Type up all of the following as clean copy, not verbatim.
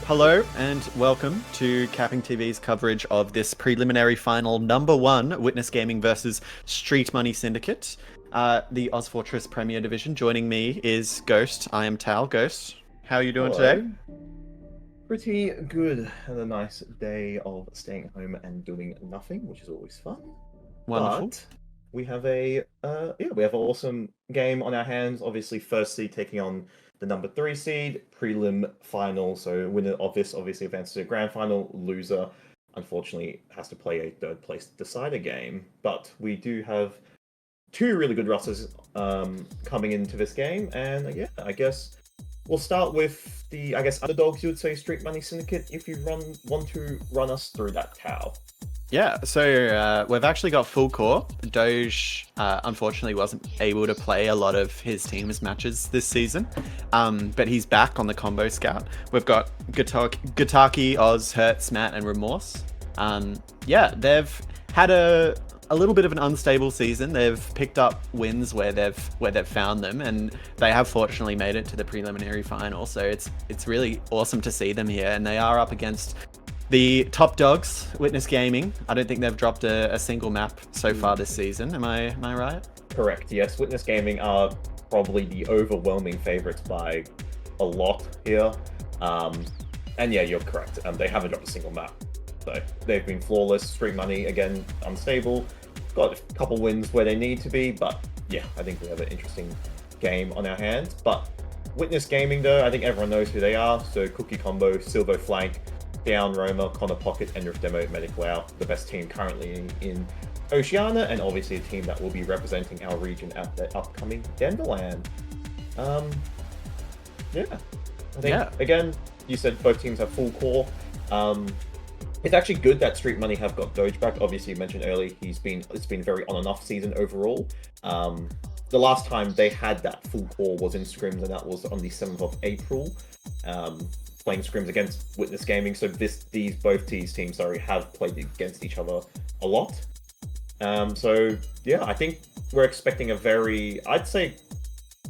Hello and welcome to CappingTV's coverage of this preliminary final number 1, Witness Gaming versus Street Money Syndicate, the ozfortress Premier Division. Joining me is Ghost. I am Tal. Ghost, how are you doing Hello. today? Pretty good. Had a nice day of staying at home and doing nothing, which is always fun. Wonderful. But we have we have an awesome game on our hands. Obviously, first seed taking on the number 3 seed, prelim final. So winner of this obviously advances to the grand final. Loser, unfortunately, has to play a third place decider game. But we do have two really good rosters coming into this game, and I guess we'll start with the, underdogs, you would say, Street Money Syndicate, if you want to run us through that, Tao. Yeah, so we've actually got full core. Doge, unfortunately, wasn't able to play a lot of his team's matches this season, but he's back on the combo scout. We've got Gutaki, Oz, Hertz, Matt, and Remorse. They've had a little bit of an unstable season. They've picked up wins where they've found them, and they have fortunately made it to the preliminary final. So it's really awesome to see them here, and they are up against the top dogs, Witness Gaming. I don't think they've dropped a single map so far this season. Am I right? Correct, yes. Witness Gaming are probably the overwhelming favorites by a lot here. And yeah, you're correct. They haven't dropped a single map. So they've been flawless. Street Money, again, unstable. Got a couple wins where they need to be, but yeah, I think we have an interesting game on our hands. But Witness Gaming, though, I think everyone knows who they are. So Cookie Combo, Silvo Flank, Down Roma, Connor Pocket, and Rift Demo, Medic Wow, the best team currently in Oceania, and obviously a team that will be representing our region at the upcoming Denverland. I think, again, you said both teams have full core. It's actually good that Street Money have got Doge back. Obviously, you mentioned earlier, it's been a very on and off season overall. The last time they had that full core was in scrims, and that was on the 7th of April. Playing scrims against Witness Gaming, so both teams have played against each other a lot. I think we're expecting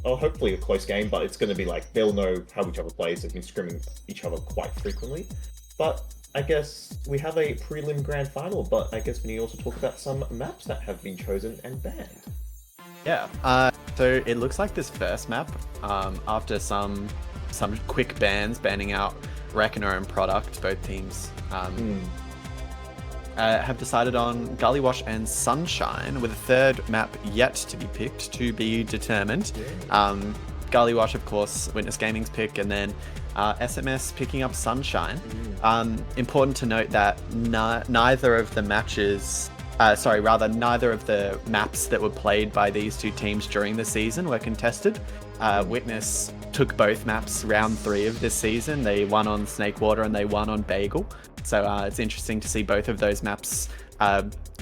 hopefully a close game, but it's going to be like they'll know how each other plays. They've been scrimming each other quite frequently. But I guess we have a prelim grand final, but I guess we need to also talk about some maps that have been chosen and banned. Yeah, so it looks like this first map, after some quick bans, banning out Reckoner and Product, both teams have decided on Gullywash and Sunshine, with a third map yet to be picked, to be determined. Gullywash, of course, Witness Gaming's pick, and then SMS picking up Sunshine. Important to note that neither of the maps that were played by these two teams during the season were contested. Witness took both maps round 3 of this season. They won on Snakewater and they won on Bagel. So it's interesting to see both of those maps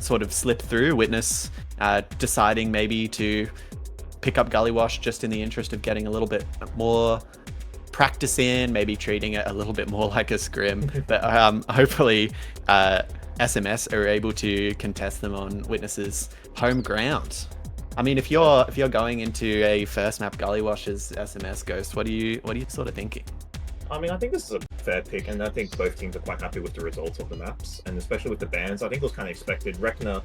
sort of slip through. Witness deciding maybe to pick up Gullywash just in the interest of getting a little bit more practice in, maybe treating it a little bit more like a scrim. But hopefully SMS are able to contest them on Witness's home ground. I mean, if you're going into a first map Gullywash as SMS Ghost, what are you sort of thinking? I mean, I think this is a fair pick, and I think both teams are quite happy with the results of the maps, and especially with the bans. I think it was kind of expected. Reckoner,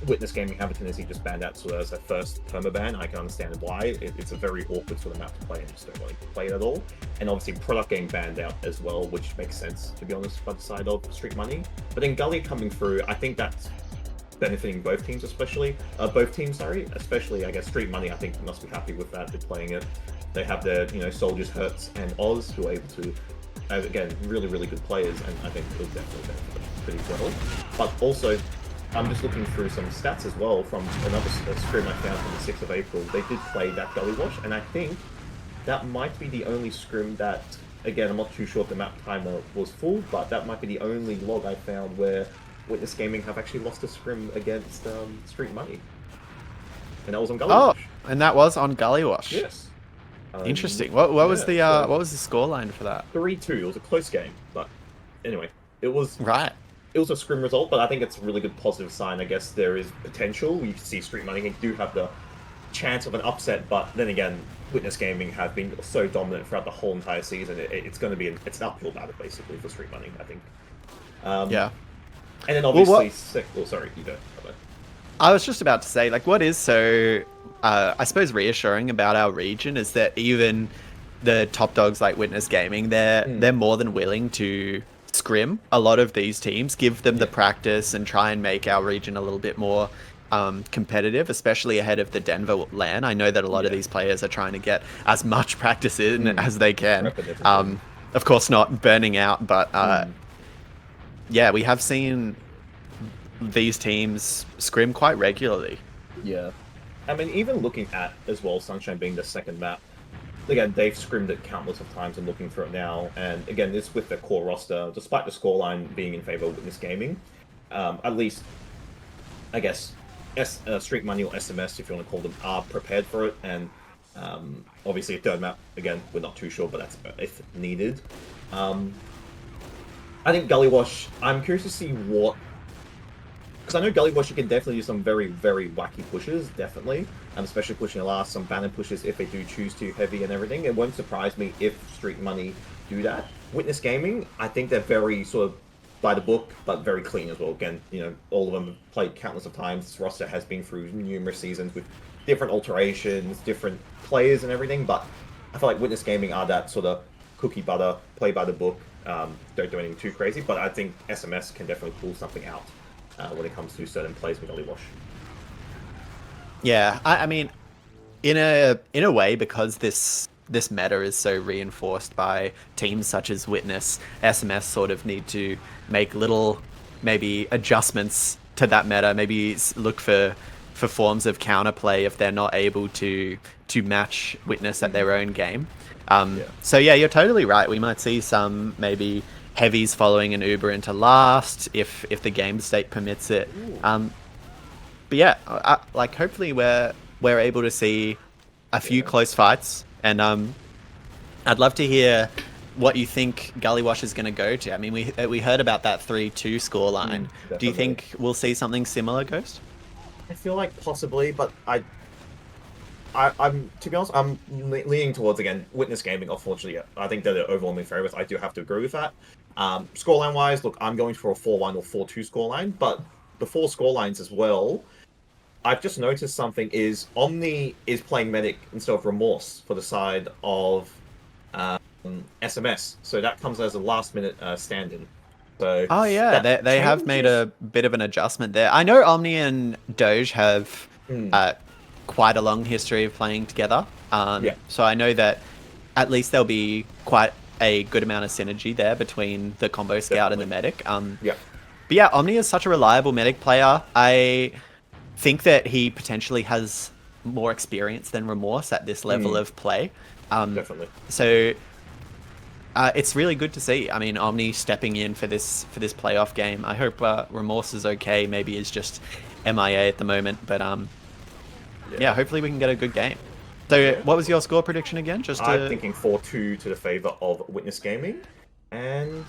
Witness Gaming have a tendency to just ban that as a first permaban. I can understand why. It's a very awkward sort of map to play, and just don't really play it at all. And obviously, Product getting banned out as well, which makes sense, to be honest, by the side of Street Money. But then Gully coming through, I think that's benefiting both teams, especially I guess Street Money, I think, must be happy with that. They're playing it. They have their Soldiers, Hertz, and Oz, who are able to, again, really, really good players, and I think it'll definitely benefit them pretty well. But also, I'm just looking through some stats as well from another scrim I found from the 6th of April. They did play that Gullywash, and I think that might be the only scrim that, again, I'm not too sure if the map timer was full, but that might be the only log I found where Witness Gaming have actually lost a scrim against Street Money. And that was on Gullywash. Oh, and that was on Gullywash. Yes. Interesting. What was the scoreline for that? 3-2. It was a close game, but anyway, it was a scrim result, but I think it's a really good positive sign. I guess there is potential. You can see Street Money do have the chance of an upset, but then again, Witness Gaming have been so dominant throughout the whole entire season. It's going to be it's an uphill battle basically for Street Money, I think. Yeah. And then obviously, well, sorry, you go. I was just about to say, like, what is so, I suppose, reassuring about our region is that even the top dogs like Witness Gaming, they're more than willing to scrim a lot of these teams, give them the practice, and try and make our region a little bit more competitive, especially ahead of the Denver LAN. I know that a lot of these players are trying to get as much practice in as they can. Of course, not burning out, but yeah, we have seen these teams scrim quite regularly. Yeah. I mean, even looking at, as well, Sunshine being the second map, again, they've scrimmed it countless of times and looking through it now. And again, it's with the core roster, despite the scoreline being in favor of Witness Gaming. At least, I guess, Street Money or SMS, if you want to call them, are prepared for it. And obviously, a third map, again, we're not too sure, but that's if needed. I think Gullywash, I'm curious to see what... Because I know Gullywash, you can definitely do some very, very wacky pushes, definitely. Especially pushing the last, some banner pushes if they do choose to heavy and everything. It won't surprise me if Street Money do that. Witness Gaming, I think they're very sort of by the book, but very clean as well. Again, you know, all of them have played countless of times. This roster has been through numerous seasons with different alterations, different players and everything, but I feel like Witness Gaming are that sort of cookie butter, play by the book, don't do anything too crazy, but I think SMS can definitely pull something out when it comes to certain plays with Gullywash. Yeah, I mean, in a way, because this meta is so reinforced by teams such as Witness, SMS sort of need to make little maybe adjustments to that meta. Maybe look for forms of counterplay if they're not able to match Witness at their own game. So yeah, you're totally right. We might see some maybe heavies following an Uber into last if the game state permits it. But yeah, like hopefully we're able to see a few close fights, and I'd love to hear what you think Gullywash is going to go to. I mean, we heard about that 3-2 scoreline. Do you think we'll see something similar, Ghost? I feel like possibly, but I'm to be honest, I'm leaning towards, again, Witness Gaming. Unfortunately, I think they're the overwhelming favorites. I do have to agree with that. Scoreline wise, look, I'm going for a 4-1 or 4-2 scoreline, but before scorelines as well, I've just noticed something is Omni is playing Medic instead of Remorse for the side of SMS, so that comes as a last minute stand-in. So oh yeah, they have made a bit of an adjustment there. I know Omni and Doge have quite a long history of playing together, so I know that at least there'll be quite a good amount of synergy there between the combo scout and the medic. But yeah, Omni is such a reliable medic player. I think that he potentially has more experience than Remorse at this level of play. Definitely. So it's really good to see. I mean, Omni stepping in for this playoff game. I hope Remorse is okay. Maybe it's just MIA at the moment, but yeah, hopefully we can get a good game. So what was your score prediction again? I'm thinking 4-2 to the favor of Witness Gaming, and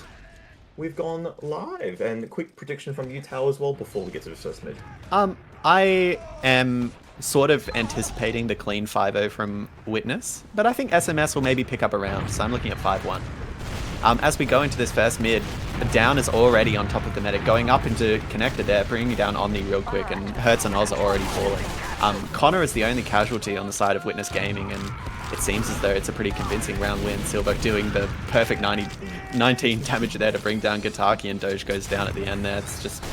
we've gone live. And a quick prediction from you, Tao, as well, before we get to the first mid. I am sort of anticipating the clean 5-0 from Witness, but I think SMS will maybe pick up a round, so I'm looking at 5-1. As we go into this first mid, Down is already on top of the medic, going up into connected there, bringing down Omni real quick, and Hertz and Oz are already falling. Connor is the only casualty on the side of Witness Gaming, and it seems as though it's a pretty convincing round win. Silver doing the perfect 19 damage there to bring down Gataki, and Doge goes down at the end there. It's just...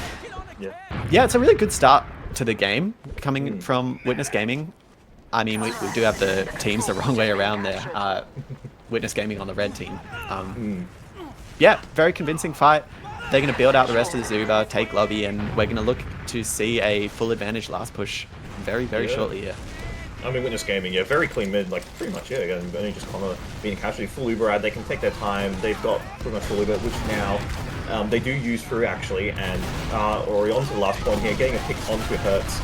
Yeah, it's a really good start to the game coming from Witness Gaming. I mean, we do have the teams the wrong way around there. Witness Gaming on the red team. Yeah, very convincing fight. They're going to build out the rest of the Zuba, take lobby, and we're going to look to see a full advantage last push very, very shortly here. I mean, Witness Gaming, very clean mid, like, pretty much, again, only just Connor being casually full Uber ad. They can take their time. They've got pretty much full Uber, which now they do use through, actually, and Orion to the last point here, getting a pick onto Hertz.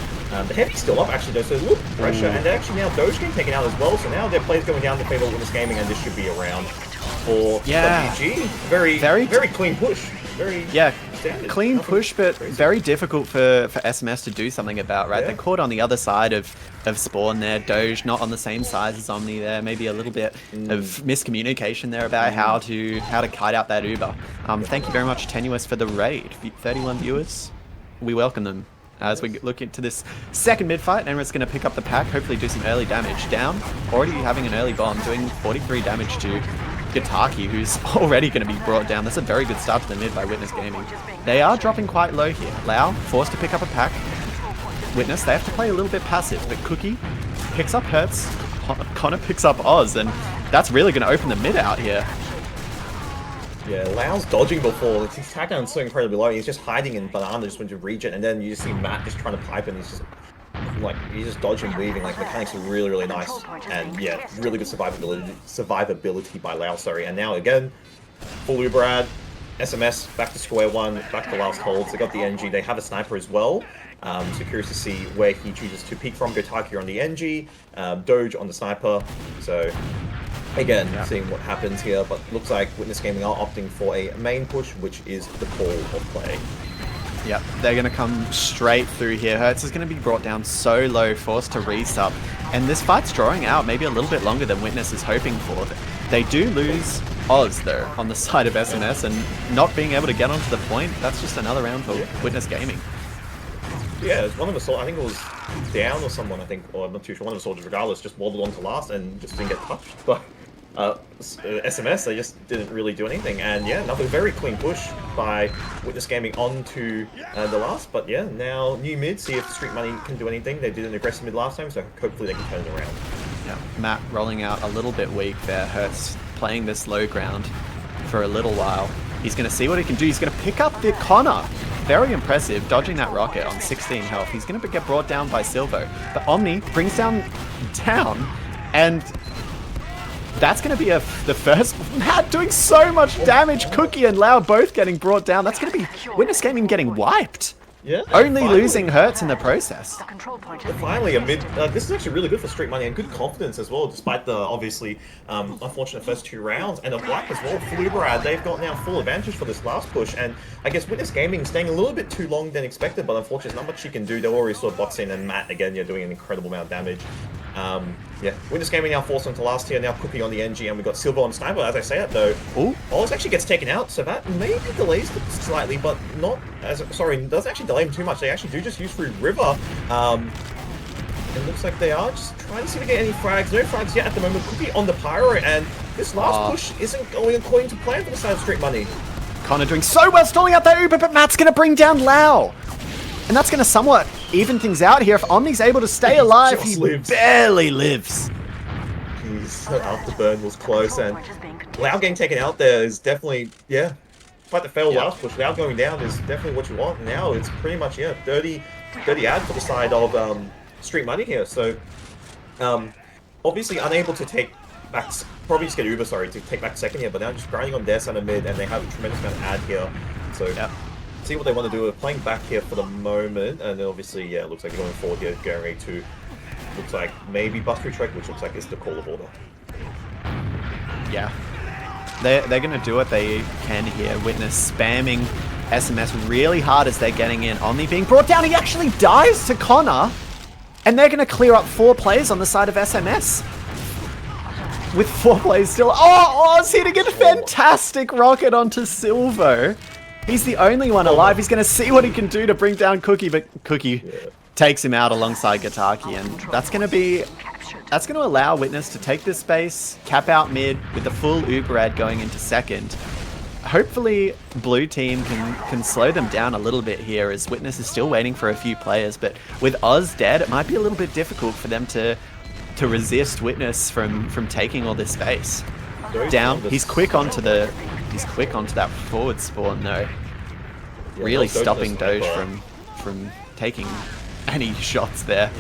The Heavy's still up, actually, though, so there's a little pressure, and they're actually now Doge getting taken out as well, so now their play's going down to favor Witness Gaming, and this should be a round for WG. Very clean push. damage. Clean Nothing push, but crazy. very difficult for SMS to do something about, right? Yeah. They're caught on the other side of Spawn there. Doge not on the same size as Omni there. Maybe a little bit of miscommunication there about how to kite out that Uber. Thank you very much, Tenuous, for the raid. 31 viewers. We welcome them. As we look into this second mid-fight, Emira's going to pick up the pack, hopefully do some early damage. Down, already having an early bomb, doing 43 damage to Gitaki, who's already going to be brought down. That's a very good start to the mid by Witness Gaming. They are dropping quite low here. Lau, forced to pick up a pack. Witness, they have to play a little bit passive, but Cookie picks up Hertz, Connor picks up Oz, and that's really going to open the mid out here. Yeah, Lau's dodging before. His attack down so incredibly low. He's just hiding in Banana just went to regen, and then you just see Matt just trying to pipe, and he's just dodging, weaving. Like, mechanics are really, really nice, and yeah, really good survivability by Lau. Sorry, and now again, full Uberad, SMS back to square one, back to last holds. They got the NG. They have a sniper as well. So curious to see where he chooses to peek from. Gotaki on the NG, Doge on the sniper. So. Again, seeing what happens here, but looks like Witness Gaming are opting for a main push, which is the call of play. Yep, they're going to come straight through here. Hertz is going to be brought down so low, forced to resub. And this fight's drawing out maybe a little bit longer than Witness is hoping for. They do lose Oz, though, on the side of SMS, and not being able to get onto the point, that's just another round for Witness Gaming. Yeah, one of the soldiers, I think it was down or someone, I think, or I'm not too sure, one of the soldiers regardless, just waddled on to last and just didn't get touched. But SMS, they just didn't really do anything. And yeah, another very clean push by Witness Gaming onto the last. But yeah, now new mid, see if Street Money can do anything. They did an aggressive mid last time, so hopefully they can turn it around. Yeah, Matt rolling out a little bit weak there. Hertz playing this low ground for a little while. He's going to see what he can do. He's going to pick up the Connor. Very impressive, dodging that rocket on 16 health. He's going to get brought down by Silvo. But Omni brings down, and that's going to be the first. Matt doing so much damage. Cookie and Lau both getting brought down. That's going to be Witness Gaming getting wiped. Yeah. Only losing Hertz in the process. Finally, amid this is actually really good for Street Money and good confidence as well, despite the obviously unfortunate first two rounds and a wipe as well. For Uberad, they've got now full advantage for this last push, and I guess Witness Gaming staying a little bit too long than expected, but unfortunately, there's not much you can do. They're already sort of boxing, and Matt again, you're doing an incredible amount of damage. Yeah, Witness Gaming now forced onto last here, now Cookie on the NG, and we've got Silver on Sniper. As I say it though, Oz actually gets taken out, so that maybe delays them slightly, but not as doesn't actually delay them too much. They actually do just use through River. It looks like they are just trying to see if they get any frags. No frags yet at the moment. Cookie on the Pyro, and this last push isn't going according to plan for the side of Street Money. Connor doing so well, stalling out that Uber, but Matt's going to bring down Lau. And that's going to somewhat even things out here. If Omni's able to stay alive, he barely lives. Jeez, the afterburn was close, and Lau getting taken out there is definitely, yeah, despite the failed last push, Lau going down is definitely what you want. Now it's pretty much, yeah, 30 ad for the side of Street Money here. So, obviously unable to take back, probably just get Uber, sorry, to take back second here, but now just grinding on their center mid, and they have a tremendous amount of ad here. So, see what they want to do. We're playing back here for the moment, and then obviously, yeah, it looks like they're going forward here, going ready to, looks like maybe bust retrack, which looks like is the call of order. Yeah. They're going to do what they can here. Witness spamming SMS really hard as they're getting in. Omni being brought down. He actually dies to Connor, and they're going to clear up 4 players on the side of SMS. With 4 players still. Oh, Oz hitting a fantastic rocket onto Silvo. He's the only one alive. He's going to see what he can do to bring down Cookie, but Cookie takes him out alongside Gitaki, and that's going to allow Witness to take this space, cap out mid with the full Uberad going into second. Hopefully, blue team can slow them down a little bit here, as Witness is still waiting for a few players, but with Oz dead, it might be a little bit difficult for them to resist Witness from taking all this space. Down, he's quick onto that forward spawn though. Yeah, really stopping Doge from taking any shots there.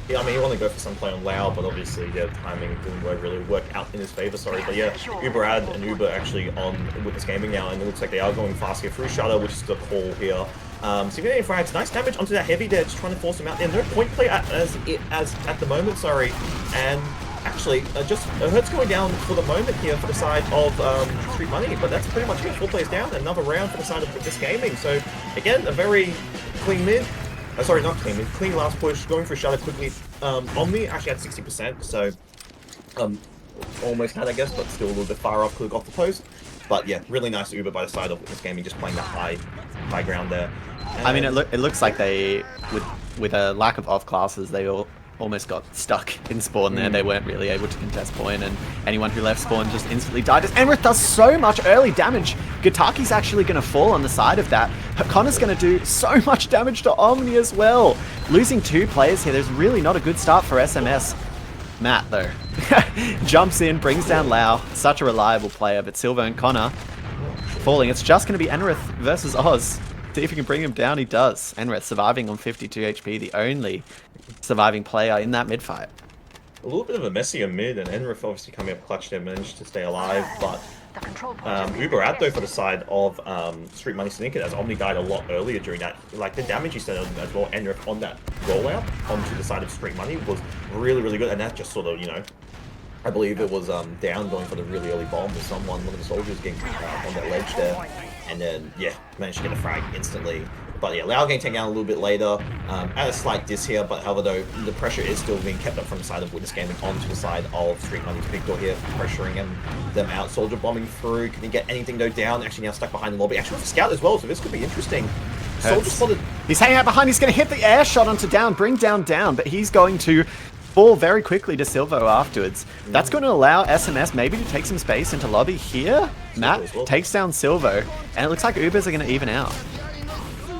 Yeah, I mean, you want to go for some play on Lau, but obviously, yeah, timing didn't really work out in his favor, sorry. But yeah, Uberad and Uber actually on Witness Gaming now, and it looks like they are going fast here through Shutter, which is the call here. So you get any frags, nice damage onto that heavy there, just trying to force him out there. No point play as at the moment, sorry. And Actually, just Hertz going down for the moment here for the side of Street Money, but that's pretty much it. 4 players down, another round for the side of Witness Gaming. So again, a very clean mid. Sorry, not clean mid. Clean last push, going for a shadow quickly. Omni actually had 60%, so almost had, I guess, but still a little bit far off, could have got the post. But yeah, really nice Uber by the side of Witness Gaming, just playing that high ground there. And I mean, it looks like they, with a lack of off classes, they almost got stuck in spawn there. They weren't really able to contest point, and anyone who left spawn just instantly died. As Enrith does so much early damage, Gataki's actually going to fall on the side of that. Connor's going to do so much damage to Omni as well. Losing 2 players here, there's really not a good start for SMS. Matt, though, jumps in, brings down Lau. Such a reliable player, but Silver and Connor falling. It's just going to be Enrith versus Oz. See if he can bring him down. He does. Enrith surviving on 52 HP, the only surviving player in that mid fight. A little bit of a messier mid, and Enrith obviously coming up clutch there, managed to stay alive, but Uber out though for the side of Street Money Syndicate, as Omni died a lot earlier during that. Like the damage he said as well, Enrith on that rollout onto the side of Street Money was really, really good, and that just sort of, you know, I believe it was down going for the really early bomb with someone, one of the soldiers getting on that ledge there, and then yeah, managed to get a frag instantly. But yeah, Lau getting taken down a little bit later, at a slight diss here, but however though, the pressure is still being kept up from the side of Witness Gaming onto the side of Street Money's Victor here, pressuring them out. Soldier bombing through, can he get anything though down? Actually now stuck behind the lobby, actually with a scout as well, so this could be interesting. Soldier spotted. He's hanging out behind, he's going to hit the air shot onto down, bring down, but he's going to fall very quickly to Silvo afterwards. That's going to allow SMS maybe to take some space into lobby here. Matt takes down Silvo, and it looks like Ubers are going to even out.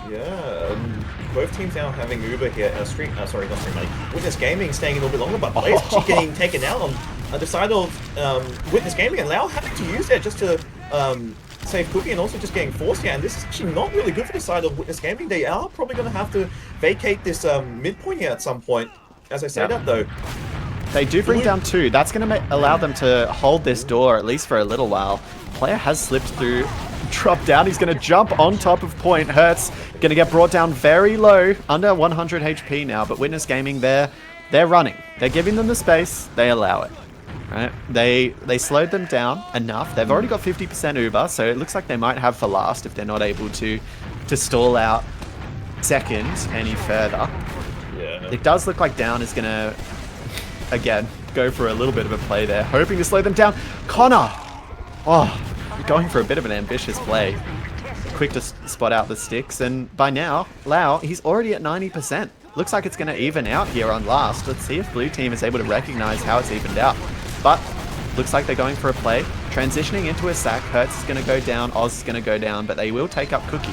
Yeah, both teams now having Uber here. Sorry, not Street Money. Witness Gaming staying a little bit longer, but Blaze actually getting taken out on the side of Witness Gaming, and Lau having to use that just to save Cookie, and also just getting forced here. And this is actually not really good for the side of Witness Gaming. They are probably going to have to vacate this midpoint here at some point. As I say that though, they do bring down 2. That's going to allow them to hold this door at least for a little while. Player has slipped through, dropped down. He's going to jump on top of point. Hertz going to get brought down very low, under 100 HP now. But Witness Gaming, they're running. They're giving them the space. They allow it. Right? They slowed them down enough. They've already got 50% Uber, so it looks like they might have for last if they're not able to stall out second any further. yeah, It does look like Down is going to, again, go for a little bit of a play there, hoping to slow them down. Connor! Oh, going for a bit of an ambitious play. Quick to spot out the sticks, and by now, Lau, he's already at 90%. Looks like it's going to even out here on last. Let's see if blue team is able to recognize how it's evened out. But looks like they're going for a play. Transitioning into a sack. Hertz is going to go down, Oz is going to go down, but they will take up Cookie.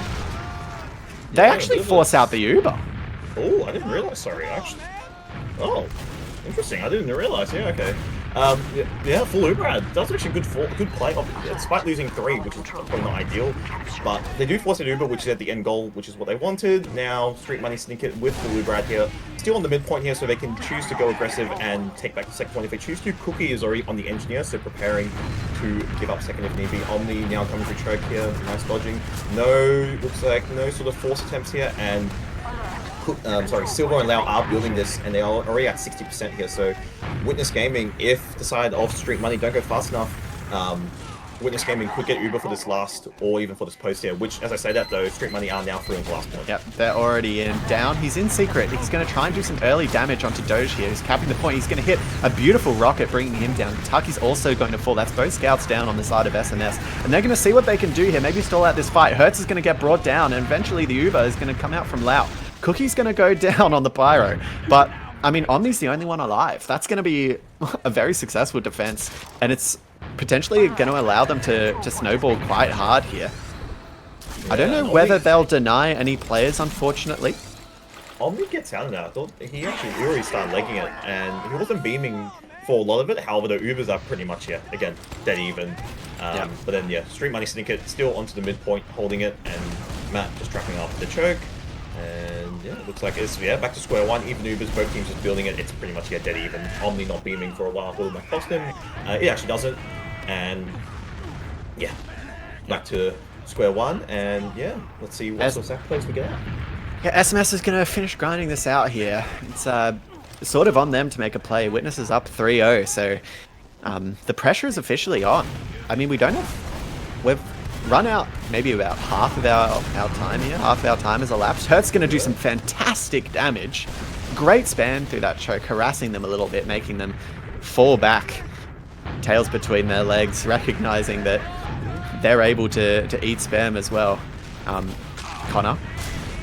They actually force out the Uber. Oh, I didn't realize. Sorry, actually. Oh, interesting. I didn't realize. Yeah, okay. Yeah, full Uber. That's actually good play. Despite losing 3, which is probably not ideal, but they do force an Uber, which is at the end goal, which is what they wanted. Now, Street Money Syndicate with full Uber here, still on the midpoint here, so they can choose to go aggressive and take back the second point if they choose to. Cookie is already on the engineer, so preparing to give up second if need be. Omni now coming through choke here. Nice dodging. No, looks like no sort of force attempts here, and Silver and Lau are building this, and they are already at 60% here. So, Witness Gaming, if the side of Street Money don't go fast enough, Witness Gaming could get Uber for this last, or even for this post here. Which, as I say that though, Street Money are now through into last point. Yep, they're already in. Down. He's in secret. He's going to try and do some early damage onto Doge here. He's capping the point. He's going to hit a beautiful rocket, bringing him down. Taki's also going to fall. That's both scouts down on the side of SMS, and they're going to see what they can do here. Maybe stall out this fight. Hertz is going to get brought down, and eventually the Uber is going to come out from Lau. Cookie's going to go down on the pyro, but I mean, Omni's the only one alive. That's going to be a very successful defense, and it's potentially going to allow them to snowball quite hard here. I don't know whether they'll deny any players, unfortunately. Omni gets out of that. I thought he actually already started legging it, and he wasn't beaming for a lot of it. However, the Ubers are pretty much, yeah, again, dead even. But then, yeah, Street Money Syndicate still onto the midpoint, holding it, and Matt just trapping after the choke. And yeah, it looks like it's back to square one. Even Ubers, both teams just building it. It's pretty much dead even. Omni not beaming for a while might cost him. It actually doesn't. And yeah, back to square one. And yeah, let's see what sort of sack plays we get out. Yeah, SMS is going to finish grinding this out here. It's sort of on them to make a play. Witness is up 3-0, so the pressure is officially on. I mean, we've run out maybe about half of our time here. Half of our time has elapsed. Hurt's going to do some fantastic damage. Great span through that choke, harassing them a little bit, making them fall back, tails between their legs, recognizing that they're able to eat spam as well. Connor,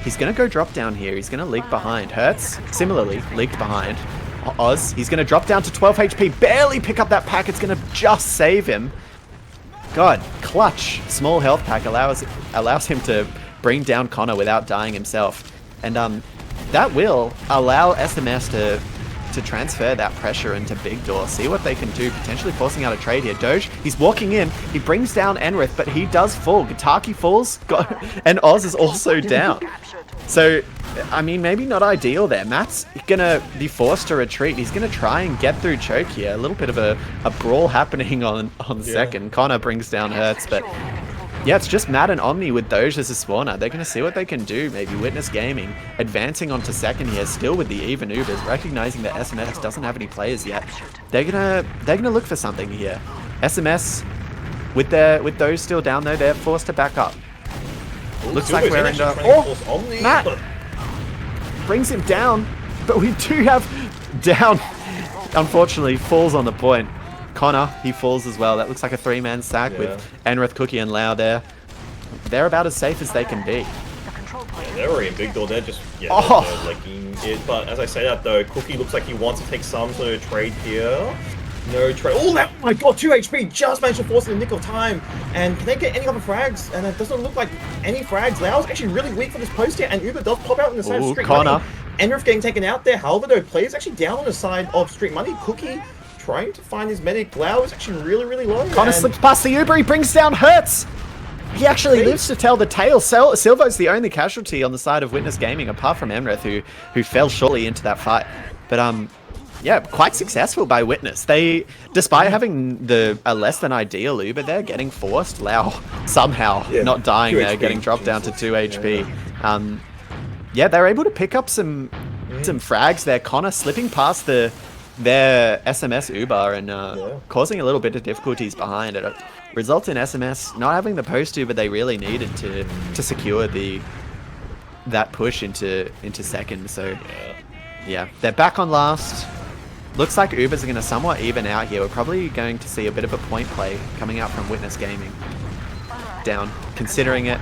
he's going to go drop down here. He's going to leak behind. Hurts, similarly, leaked behind. Oz, he's going to drop down to 12 HP, barely pick up that pack. It's going to just save him. God, clutch. Small health pack allows him to bring down Connor without dying himself. And that will allow SMS to transfer that pressure into Big Door, see what they can do, potentially forcing out a trade here. Doge, he's walking in, he brings down Enrith, but he does fall. Gataki falls, and Oz is also down. So, I mean, maybe not ideal there. Matt's gonna be forced to retreat. He's gonna try and get through choke here. A little bit of a brawl happening on second. Connor brings down Hurts, but yeah, it's just Matt and Omni with Doge as a spawner. They're gonna see what they can do. Maybe Witness Gaming advancing onto second here, still with the even Ubers, recognizing that SMS doesn't have any players yet. They're gonna look for something here. SMS with those still down though, they're forced to back up. Looks like we're in the... Matt brings him down, but we do have down. Unfortunately, falls on the point. Connor, he falls as well. That looks like a three-man sack with Enrith, Cookie, and Lau there. They're about as safe as they can be. Yeah, they're already in Big Door. They're just they're legging it. But as I say that though, Cookie looks like he wants to take some sort of trade here. No trade. Oh my god, 2 HP just managed to force in the nick of time. And can they get any other frags? And it doesn't look like any frags. Lau's actually really weak for this post here, and Uber does pop out in the side of Street Connor. Money. Enrith getting taken out there. However, though, players actually down on the side of Street Money. Cookie trying to find his medic. Lau is actually really low. Connor slips past the Uber. He brings down Hurts. He actually lives to tell the tale. Silvo's the only casualty on the side of Witness Gaming, apart from Enrith, who fell shortly into that fight. But yeah, quite successful by Witness. They, despite having a less than ideal Uber, they're getting forced. Lau somehow not dying there, getting dropped down to 2 HP. Yeah, they're able to pick up some frags there. Connor slipping past their SMS Uber and causing a little bit of difficulties behind it. It results in SMS not having the post Uber they really needed to secure that push into second. So yeah, they're back on last. Looks like Ubers are going to somewhat even out here. We're probably going to see a bit of a point play coming out from Witness Gaming. Down, considering it.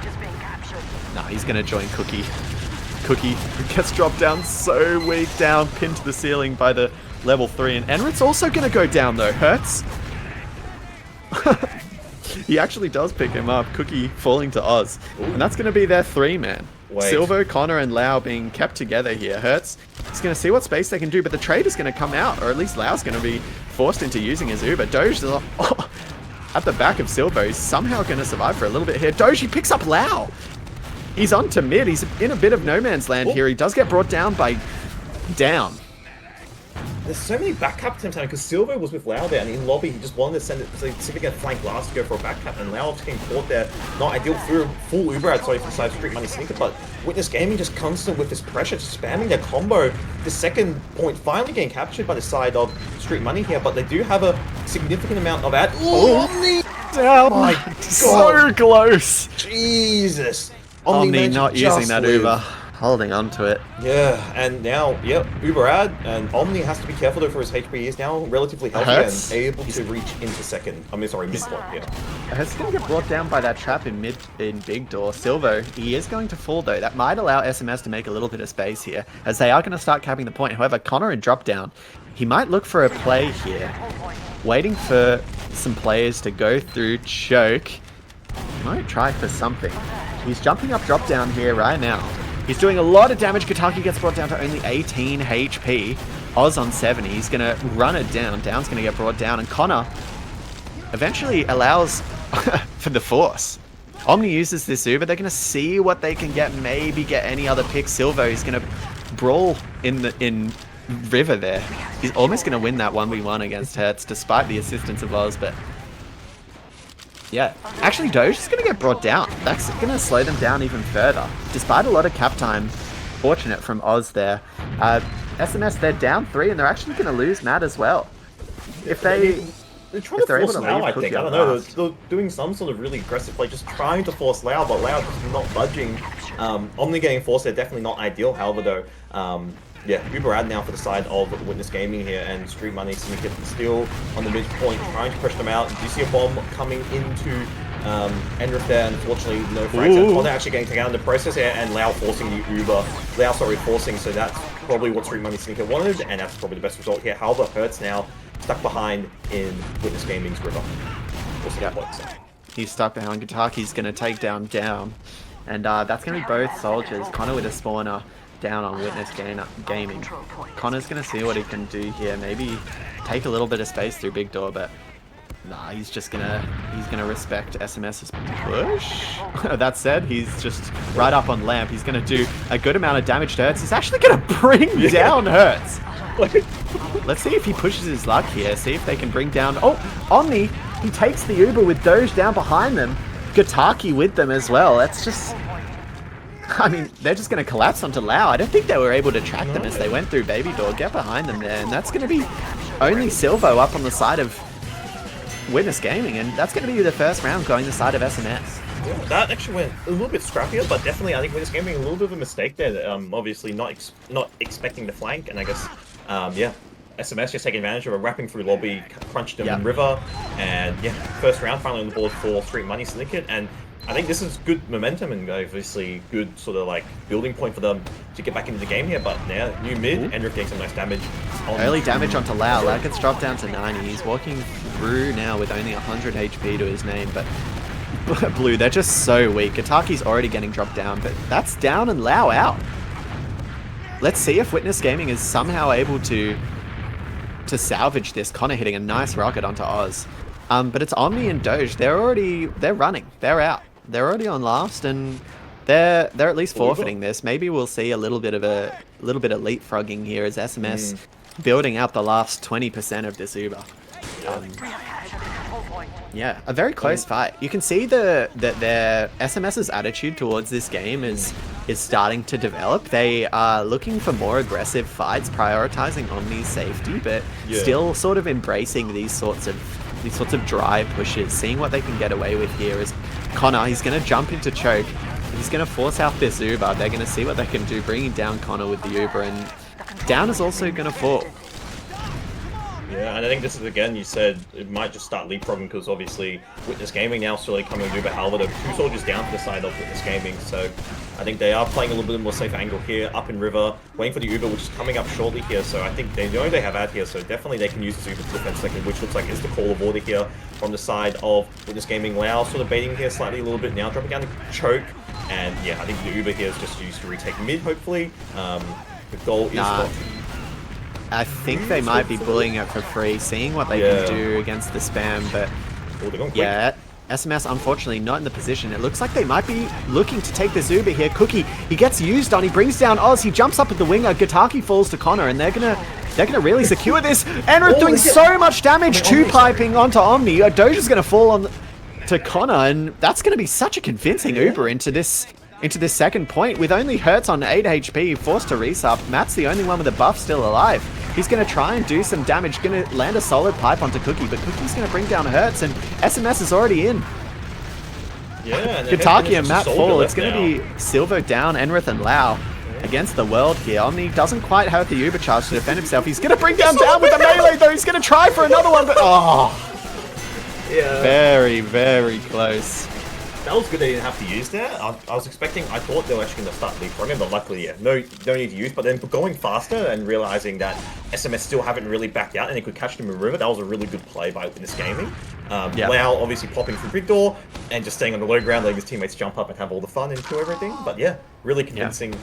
No, he's going to join Cookie. Cookie gets dropped down so weak, down, pinned to the ceiling by the level 3. And Enrit's also going to go down though. Hurts. He actually does pick him up. Cookie falling to Oz. And that's going to be their 3-man. Silvo, Connor, and Lau being kept together here. Hurts is going to see what space they can do, but the trade is going to come out, or at least Lau's going to be forced into using his Uber. Doge is at the back of Silvo. He's somehow going to survive for a little bit here. Doge, he picks up Lau. He's on to mid. He's in a bit of no man's land here. He does get brought down by down. There's so many back cap attempts because Silvo was with Lau there, and in lobby he just wanted to send it so he could get flank last to go for a back cap, and Lau just getting caught there. Not ideal through full Uber outside for the side of Street Money Sneaker, but Witness Gaming just constant with this pressure, just spamming their combo. The second point finally getting captured by the side of Street Money here, but they do have a significant amount of ad. Omni! Oh my god! So close! Jesus! Omni not using that Uber. Holding on to it. Yeah, and now, Uber ad, and Omni has to be careful though for his HP. He is now relatively healthy and able to reach into second. I mean, sorry, mid point, He's going to get brought down by that trap in Big Door. Silvo, he is going to fall though. That might allow SMS to make a little bit of space here, as they are going to start capping the point. However, Connor in drop down. He might look for a play here, waiting for some players to go through choke. He might try for something. He's jumping up drop down here right now. He's doing a lot of damage. Gataki gets brought down to only 18 HP. Oz on 70. He's going to run it down. Down's going to get brought down. And Connor eventually allows for the force. Omni uses this Uber. They're going to see what they can get. Maybe get any other pick. Silvo is going to brawl in River there. He's almost going to win that 1v1 against Hertz despite the assistance of Oz. But yeah, actually Doge is going to get brought down. That's going to slow them down even further. Despite a lot of cap time, fortunate from Oz there. SMS, they're down 3, and they're actually going to lose Matt as well. If they... They're trying to force Lau, I think. I don't know. They're doing some sort of really aggressive play, just trying to force Lau, but Lau just not budging. Omni getting forced, they're definitely not ideal. However, though, yeah, Uber ad now for the side of Witness Gaming here, and Street Money Syndicate still on the midpoint, trying to push them out. Do you see a bomb coming into Enrith there? Unfortunately, no frags. And Connor actually getting taken out in the process here, and Lau forcing the Uber. Lau, sorry, forcing, so that's probably what Street Money Syndicate wanted, and that's probably the best result here. However, Hurts now stuck behind in Witness Gaming's river. Yep. He's stuck behind. Gataki's going to take down, and that's going to be both soldiers. Connor with a spawner down on Witness Gaming. Connor's going to see what he can do here. Maybe take a little bit of space through Big Door, but nah, he's gonna respect SMS's push. That said, he's just right up on Lamp. He's going to do a good amount of damage to Hurts. He's actually going to bring down Hurts. Let's see if he pushes his luck here. See if they can bring down... Oh, Omni! He takes the Uber with Doge down behind them. Gataki with them as well. That's just... I mean, they're just going to collapse onto Lau. I don't think they were able to track them as they went through Baby Door. Get behind them there. And that's going to be only Silvo up on the side of Witness Gaming. And that's going to be the first round going the side of SMS. Yeah, that actually went a little bit scrappier, but definitely I think Witness Gaming a little bit of a mistake there. Obviously not expecting the flank, and I guess, yeah, SMS just taking advantage of a wrapping through lobby, crunched them in river, and yeah, first round finally on the board for Street Money Syndicate, and I think this is good momentum and obviously good sort of like building point for them to get back into the game here, but now new mid, Enrith getting some nice damage. Early damage onto Lau. Lau gets dropped down to 90. He's walking through now with only 100 HP to his name, but Blue, they're just so weak. Gataki's already getting dropped down, but that's down and Lau out. Let's see if Witness Gaming is somehow able to salvage this. Connor hitting a nice rocket onto Oz. But it's Omni and Doge. They're running. They're out. They're already on last, and they're at least forfeiting this. Maybe we'll see a little bit of leapfrogging here as SMS building out the last 20% of this Uber. Yeah, a very close fight. You can see that their SMS's attitude towards this game is starting to develop. They are looking for more aggressive fights, prioritizing Omni's safety, but still sort of embracing these sorts of dry pushes, seeing what they can get away with here. Is Connor, he's going to jump into choke. He's going to force out this Uber. They're going to see what they can do, bringing down Connor with the Uber, and down is also going to fall. Yeah, and I think this is, again, you said it might just start leapfrogging because obviously Witness Gaming now slowly coming with Uber. However, there are 2 soldiers down to the side of Witness Gaming, so I think they are playing a little bit more safer angle here, up in river, waiting for the Uber, which is coming up shortly here, so I think they know they have ad here, so definitely they can use this Uber to defend second, which looks like is the call of order here from the side of Witness Gaming. Lau sort of baiting here slightly a little bit now, dropping down the choke, and yeah, I think the Uber here is just used to retake mid, hopefully. The goal is not... I think they might be bullying it for free, seeing what they can do against the spam, but yeah, SMS unfortunately not in the position. It looks like they might be looking to take this Uber here. Cookie, he gets used on, he brings down Oz, he jumps up at the winger, Gataki falls to Connor, and they're gonna really secure this. Enrith doing so much damage, 2-piping onto Omni. Doja's gonna fall on to Connor, and that's gonna be such a convincing Uber into this second point. With only Hurts on 8 HP, forced to resup. Matt's the only one with a buff still alive. He's going to try and do some damage, going to land a solid pipe onto Cookie, but Cookie's going to bring down Hurts, and SMS is already in. Yeah, and Gataki and Matt fall. It's going to be Silvo down, Enrith and Lau against the world here. Omni doesn't quite have the Uber charge to defend himself. He's going to bring down with the melee, though. He's going to try for another one, but very, very close. That was good they didn't have to use that. I was expecting, I thought they were actually going to start leapfrogging, but luckily, yeah, no need to use. But then going faster and realizing that SMS still haven't really backed out and they could catch them in river, that was a really good play by Witness Gaming. Lau obviously popping through Big Door and just staying on the low ground, letting his teammates jump up and have all the fun and kill everything. But yeah, really convincing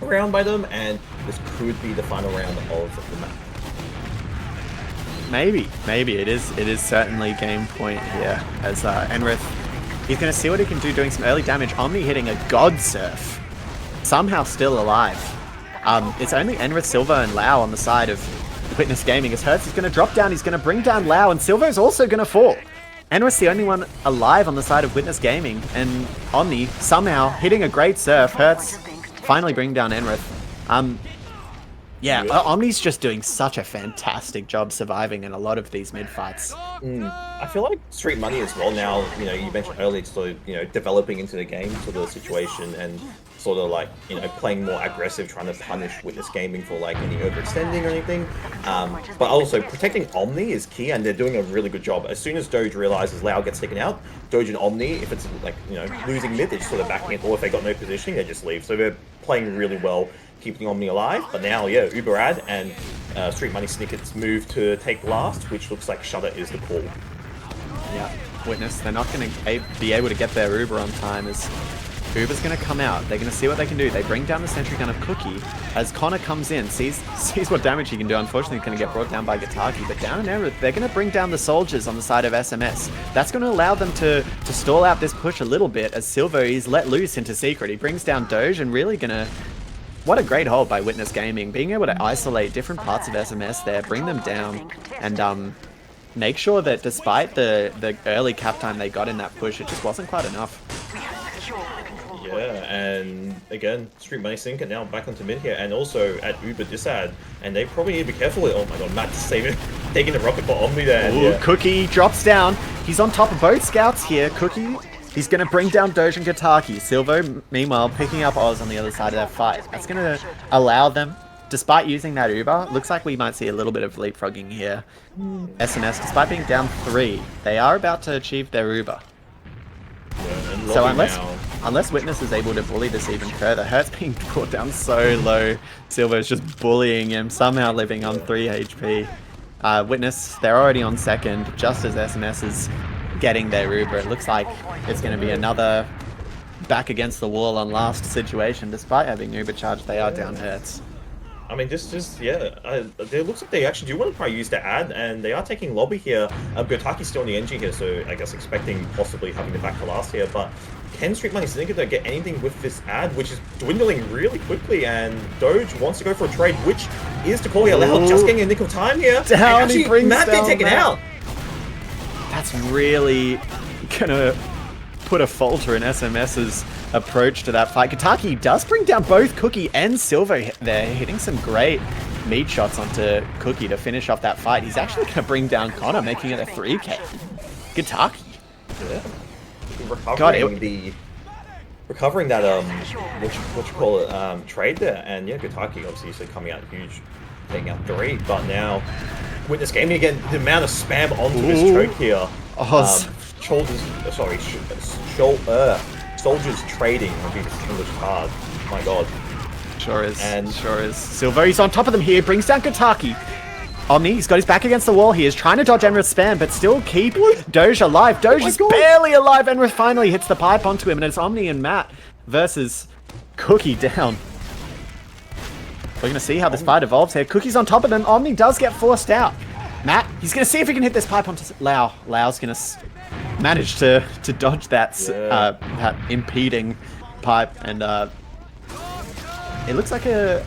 round by them, and this could be the final round of the map. Maybe it is certainly game point here as Enrith. He's going to see what he can do, doing some early damage. Omni hitting a God Surf. Somehow still alive. It's only Enrith, Silva, and Lau on the side of Witness Gaming. As Hurts is going to drop down, he's going to bring down Lau, and Silva's also going to fall. Enrith's the only one alive on the side of Witness Gaming, and Omni somehow hitting a great surf. Hurts finally bring down Enrith. Yeah, Omni's just doing such a fantastic job surviving in a lot of these mid fights. I feel like Street Money as well now, you know, you mentioned earlier, it's sort of, you know, developing into the game sort of situation and sort of like, you know, playing more aggressive, trying to punish Witness Gaming for like any overextending or anything. But also protecting Omni is key, and they're doing a really good job. As soon as Doge realizes Lao gets taken out, Doge and Omni, if it's like, you know, losing mid, they're just sort of backing it, or if they got no positioning, they just leave. So they're playing really well, keeping Omni alive. But now, yeah, Uberad and Street Money Snicket's move to take last, which looks like Shudder is the call. Yeah, Witness, they're not going to be able to get their Uber on time as Uber's going to come out. They're going to see what they can do. They bring down the sentry gun of Cookie as Connor comes in, sees what damage he can do. Unfortunately, he's going to get brought down by Gataki, but down in Everett, they're going to bring down the soldiers on the side of SMS. That's going to allow them to stall out this push a little bit as Silvo is let loose into Secret. He brings down Doge and really going to... What a great hold by Witness Gaming, being able to isolate different parts of SMS there, bring them down, and make sure that despite the early cap time they got in that push, it just wasn't quite enough. Yeah, and again, Street Money Sink now back onto mid here, and also at Uber Disad, and they probably need to be careful. Oh my god, Matt's saving, taking the rocket for Omni there. Ooh, yeah. Cookie drops down. He's on top of both scouts here. Cookie, he's going to bring down Doge and Gataki. Silvo, meanwhile, picking up Oz on the other side of that fight. That's going to allow them, despite using that Uber, looks like we might see a little bit of leapfrogging here. SMS, despite being down 3, they are about to achieve their Uber. Yeah, so unless Witness is able to bully this even further, Hurt's being brought down so low. Silver's just bullying him, somehow living on 3 HP. Witness, they're already on second, just as SMS is getting their Uber. It looks like it's going to be another back against the wall on last situation. Despite having Uber charge, they are down Hurts. I mean, it looks like they actually do want to probably use the ad, and they are taking lobby here. Gotaki's still on the NG here, so I guess expecting possibly having the back to last here, but can Street Money Syndicate get anything with this ad, which is dwindling really quickly, and Doge wants to go for a trade, which is to call here. Loud just getting a nick of time here. Down, and actually, he brings Matt down taken out. That's really gonna put a falter in SMS's approach to that fight. Gataki does bring down both Cookie and Silvo there, hitting some great meat shots onto Cookie to finish off that fight. He's actually going to bring down Connor, making it a 3K. Gataki. Yeah. Recovering that what you call it, trade there, and yeah, Gataki obviously coming out huge, taking out 3, but now Witness Gaming again, the amount of spam onto this choke here. Soldiers trading would be the English card. My god. Sure is. Silvo, he's on top of them here, brings down Gataki. Omni, he's got his back against the wall. He is trying to dodge Enrith's spam, but still keep Doge alive. Doge is barely alive. Enrith finally hits the pipe onto him, and it's Omni and Matt versus Cookie down. We're going to see how this fight evolves here. Cookie's on top of them. Omni does get forced out. Matt, he's going to see if he can hit this pipe onto Lao. Lao's going to manage to dodge that, that impeding pipe, and it looks like a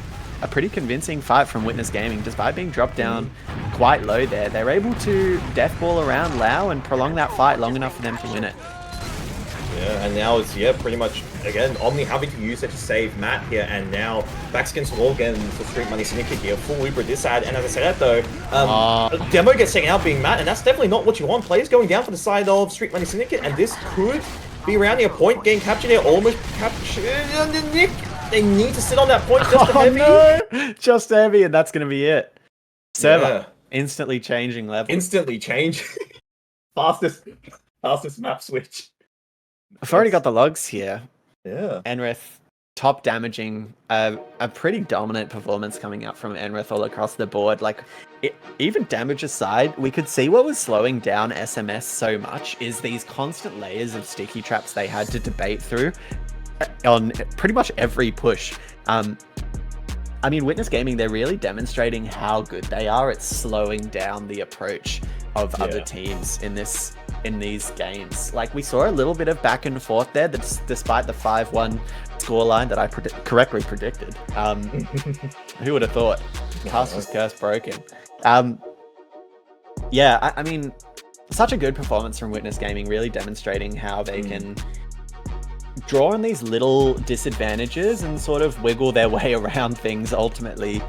pretty convincing fight from Witness Gaming. Despite being dropped down quite low there, they're able to deathball around Lao and prolong that fight long enough for them to win it. Yeah, and now it's, pretty much, again, Omni having to use it to save Matt here, and now backs against the wall again for Street Money Syndicate here, full Uber this side, and as I said that though, Demo gets taken out being Matt, and that's definitely not what you want. Players going down for the side of Street Money Syndicate, and this could be around near point, getting captured here, almost captured. They need to sit on that point just to heavy. No! Just heavy, and that's going to be it. Server, instantly changing level. Instantly change. fastest map switch. I've already got the logs here. Yeah. Enrith, top damaging, a pretty dominant performance coming out from Enrith all across the board. Like, even damage aside, we could see what was slowing down SMS so much is these constant layers of sticky traps they had to debate through on pretty much every push. I mean, Witness Gaming, they're really demonstrating how good they are at slowing down the approach of other teams in these games. Like, we saw a little bit of back and forth there, despite the 5-1 scoreline that I correctly predicted. Who would have thought? Caster's curse broken. I mean, such a good performance from Witness Gaming, really demonstrating how they can draw on these little disadvantages and sort of wiggle their way around things, ultimately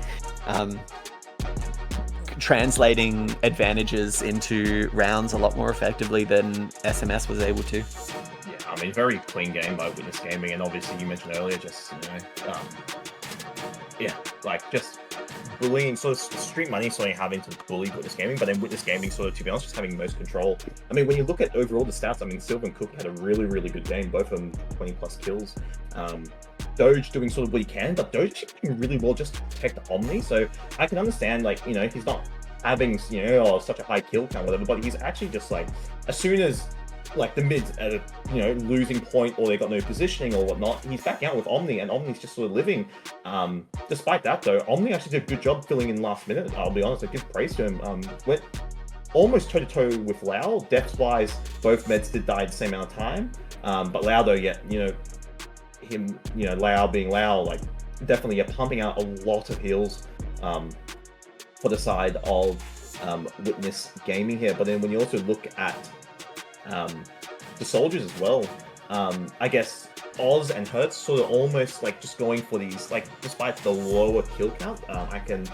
translating advantages into rounds a lot more effectively than SMS was able to. Yeah, I mean, very clean game by Witness Gaming, and obviously you mentioned earlier, just like just bullying, sort of Street Money sort of having to bully Witness Gaming, but then Witness Gaming sort of, to be honest, just having most control. I mean, when you look at overall the stats, I mean, Silver and Cook had a really, really good game, both of them 20 plus kills. Doge doing sort of what he can, but Doge doing really well just to protect Omni, so I can understand, like, you know, he's not having, you know, such a high kill count, whatever, but he's actually just like, as soon as like the mids at a, you know, losing point or they got no positioning or whatnot, he's backing out with Omni, and Omni's just sort of living. Despite that though, Omni actually did a good job filling in last minute. I'll be honest, I give praise to him. Went almost toe to toe with Lau. Deaths wise, both meds did die at the same amount of time. But Lau though, yeah, you know, him, you know, Lau being Lau, like definitely pumping out a lot of heals for the side of Witness Gaming here. But then when you also look at the soldiers as well, I guess Oz and Hertz sort of almost like just going for these, like, despite the lower kill count, I can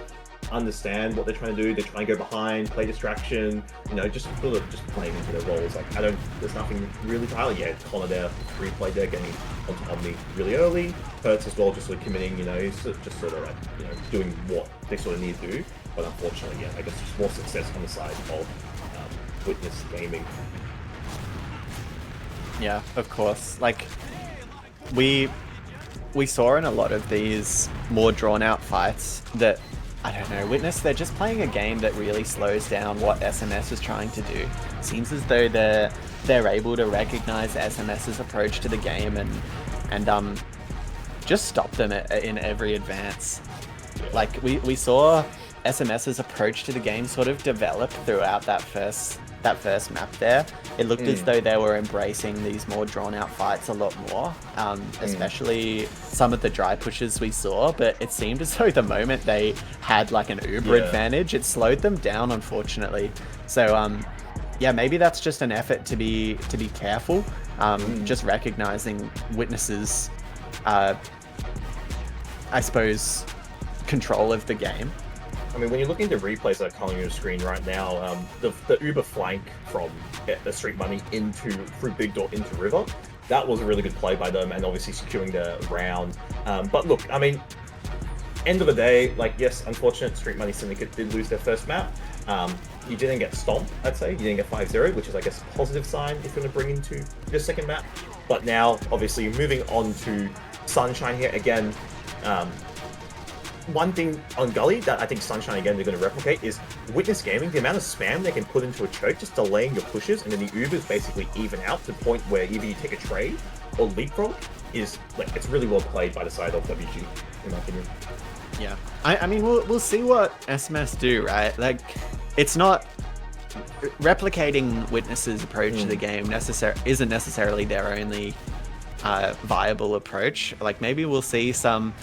understand what they're trying to do. They're trying to go behind, play distraction, you know, just sort of just playing into their roles. Like, there's nothing really to highlight yet. Connor there, replay there, getting onto Omni really early. Hertz as well, just sort of committing, you know, just sort of like, you know, doing what they sort of need to do. But unfortunately, yeah, I guess just more success on the side of Witness Gaming. Yeah, of course. Like, we saw in a lot of these more drawn-out fights that, I don't know, Witness, they're just playing a game that really slows down what SMS is trying to do. Seems as though they're able to recognize SMS's approach to the game and just stop them in every advance. Like, we saw SMS's approach to the game sort of develop throughout that first map there. It looked as though they were embracing these more drawn-out fights a lot more, especially some of the dry pushes we saw, but it seemed as though the moment they had like an Uber advantage, it slowed them down, unfortunately. So yeah, maybe that's just an effort to be careful, just recognizing Witnesses, I suppose, control of the game. I mean, when you look into replays that are calling your screen right now, the Uber flank from the Street Money through Big Door into River, that was a really good play by them, and obviously securing the round. But look, I mean, end of the day, like, yes, unfortunate, Street Money Syndicate did lose their first map. You didn't get stomped, I'd say. You didn't get 5-0, which is, I guess, a positive sign if you're going to bring into your second map. But now, obviously, moving on to Sunshine here again. One thing on Gully that I think Sunshine, again, they're going to replicate is Witness Gaming. The amount of spam they can put into a choke, just delaying your pushes, and then the Ubers basically even out to the point where either you take a trade or leapfrog, is, like, it's really well played by the side of WG, in my opinion. Yeah. I mean, we'll see what SMS do, right? Like, it's not... Replicating Witness's approach to the game isn't necessarily their only... viable approach. Like, maybe we'll see some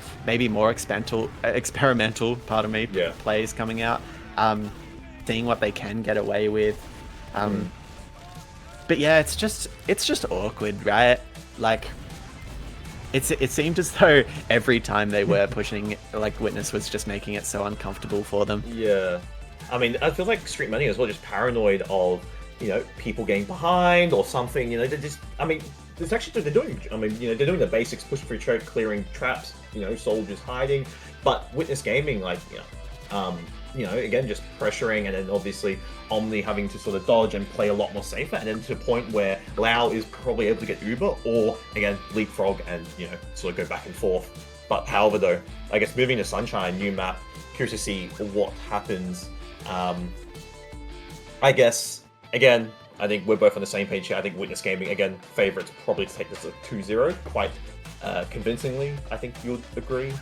more experimental plays coming out, seeing what they can get away with. But yeah, it's just awkward, right? Like, it seemed as though every time they were pushing, like, Witness was just making it so uncomfortable for them. Yeah, I mean, I feel like Street Money as well, just paranoid of, you know, people getting behind or something. You know, they're just, I mean, it's actually they're doing. I mean, you know, they're doing the basics: push through choke, clearing traps. You know, soldiers hiding. But Witness Gaming, like, you know, again, just pressuring, and then obviously Omni having to sort of dodge and play a lot more safer, and then to the point where Lau is probably able to get Uber or again leapfrog and, you know, sort of go back and forth. But however, though, I guess moving to Sunshine, new map, curious to see what happens. I guess again, I think we're both on the same page here. I think Witness Gaming, again, favourites probably to take this at 2-0 quite convincingly, I think you'd agree.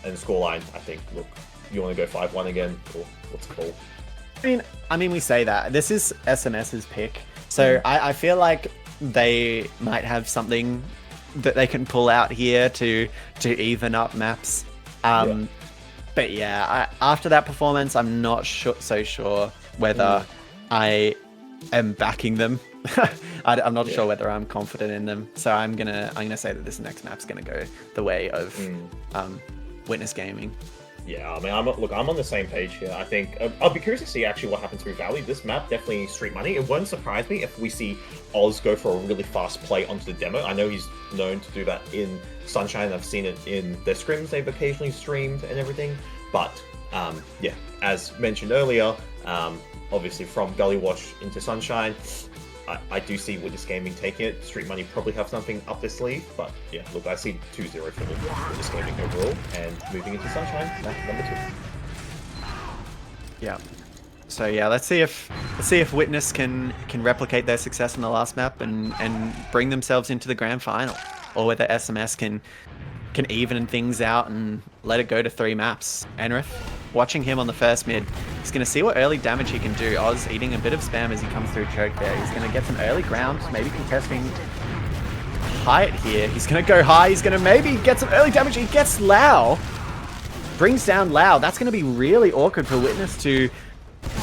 And scoreline, I think, look, you want to go 5-1 again, or what's the call? I mean, we say that. This is SMS's pick, so I feel like they might have something that they can pull out here to even up maps. But yeah, after that performance, I'm not so sure whether I am backing them. I'm not sure whether I'm confident in them. So I'm gonna say that this next map's gonna go the way of Witness Gaming. Yeah, I mean, I'm on the same page here. I think I'll be curious to see actually what happens through Valley. This map definitely street money. It wouldn't surprise me if we see Oz go for a really fast play onto the demo. I know he's known to do that in Sunshine. I've seen it in their scrims they've occasionally streamed and everything. But yeah, as mentioned earlier, obviously from Gullywash into Sunshine, I do see Witness Gaming taking it. Street Money probably have something up their sleeve, but yeah, look, I see 2-0 for the Witness Gaming overall, and moving into Sunshine, map number 2. Yeah. So yeah, let's see if Witness can replicate their success in the last map and bring themselves into the grand final, or whether SMS can even things out and let it go to 3 maps. Enrith, watching him on the first mid, he's going to see what early damage he can do. Oz eating a bit of spam as he comes through choke there. He's going to get some early ground, maybe contesting height here. He's going to go high. He's going to maybe get some early damage. He gets Lau. Brings down Lau. That's going to be really awkward for Witness to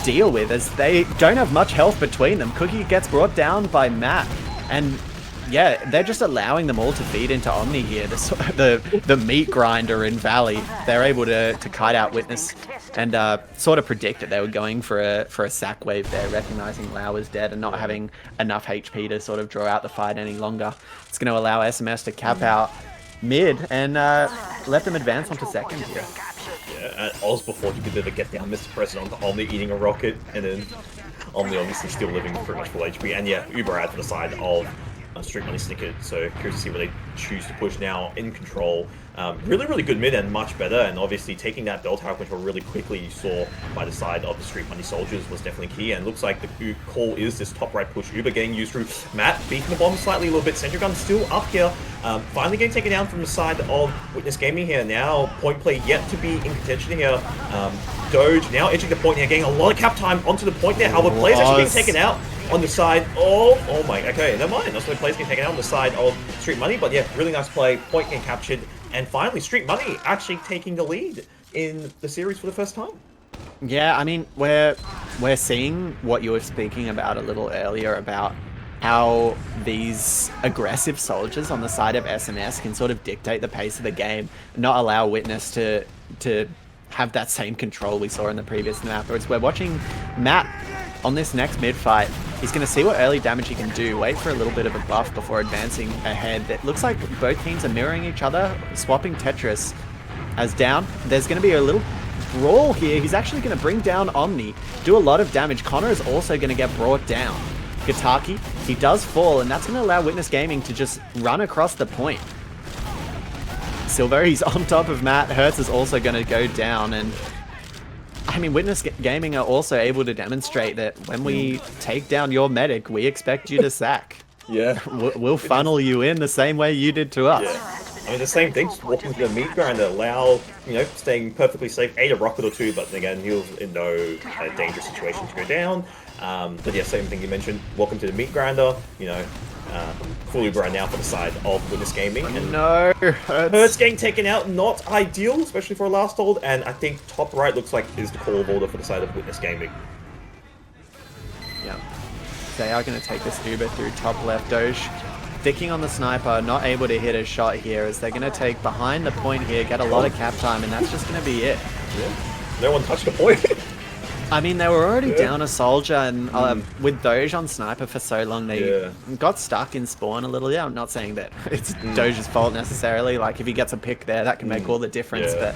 deal with, as they don't have much health between them. Cookie gets brought down by Matt, and yeah, they're just allowing them all to feed into Omni here. The meat grinder in Valley, they're able to kite out Witness and sort of predict that they were going for a sack wave there, recognizing Lau is dead and not having enough HP to sort of draw out the fight any longer. It's going to allow SMS to cap out mid and let them advance onto second here. Yeah, Oz before he could ever get down Mr. President onto Omni eating a rocket, and then Omni obviously still living pretty much full HP, and yeah, Uber out to the side of Street Money Snicket, so curious to see where they choose to push now. In control, really good mid and much better, and obviously taking that bell tower control really quickly, you saw by the side of the Street Money soldiers, was definitely key, and looks like the call is this top right push. Uber getting used through Matt, beating the bomb slightly a little bit. Sentry Gun still up here, finally getting taken down from the side of Witness Gaming here. Now point play yet to be in contention here. Doge now edging the point here, getting a lot of cap time onto the point there. However, players actually being taken out on the side of, oh my, okay, never mind. That's why players getting taken out on the side of Street Money, but yeah, really nice play. Point getting captured, and finally Street Money actually taking the lead in the series for the first time. Yeah, I mean, we're seeing what you were speaking about a little earlier about how these aggressive soldiers on the side of SMS can sort of dictate the pace of the game, not allow Witness to have that same control we saw in the previous map. Whereas we're watching Matt on this next mid fight. He's going to see what early damage he can do, wait for a little bit of a buff before advancing ahead. It looks like both teams are mirroring each other, swapping Tetris as down. There's going to be a little brawl here. He's actually going to bring down Omni, do a lot of damage. Connor is also going to get brought down. Gataki, he does fall, and that's going to allow Witness Gaming to just run across the point. Silver, he's on top of Matt. Hertz is also going to go down, and I mean, Witness Gaming are also able to demonstrate that when we take down your medic, we expect you to sack. Yeah. We'll funnel you in the same way you did to us. Yeah. I mean, the same thing, just walking to the meat grinder, allow, staying perfectly safe, ate a rocket or two, but again, he was in no dangerous situation to go down. But yeah, same thing you mentioned, welcome to the meat grinder, full Uber right now for the side of Witness Gaming. And no, Hertz getting taken out, not ideal, especially for a last hold, and I think top right looks like is the call of order for the side of Witness Gaming. Yeah, they are going to take this Uber through top left. Doge sticking on the sniper, not able to hit a shot here, as they're going to take behind the point here, get a lot of cap time, and that's just going to be it. Yeah. No one touched the point. I mean, they were already down a soldier, and with Doge on sniper for so long, they got stuck in spawn a little. Yeah, I'm not saying that it's Doge's fault necessarily. Like, if he gets a pick there, that can make all the difference, but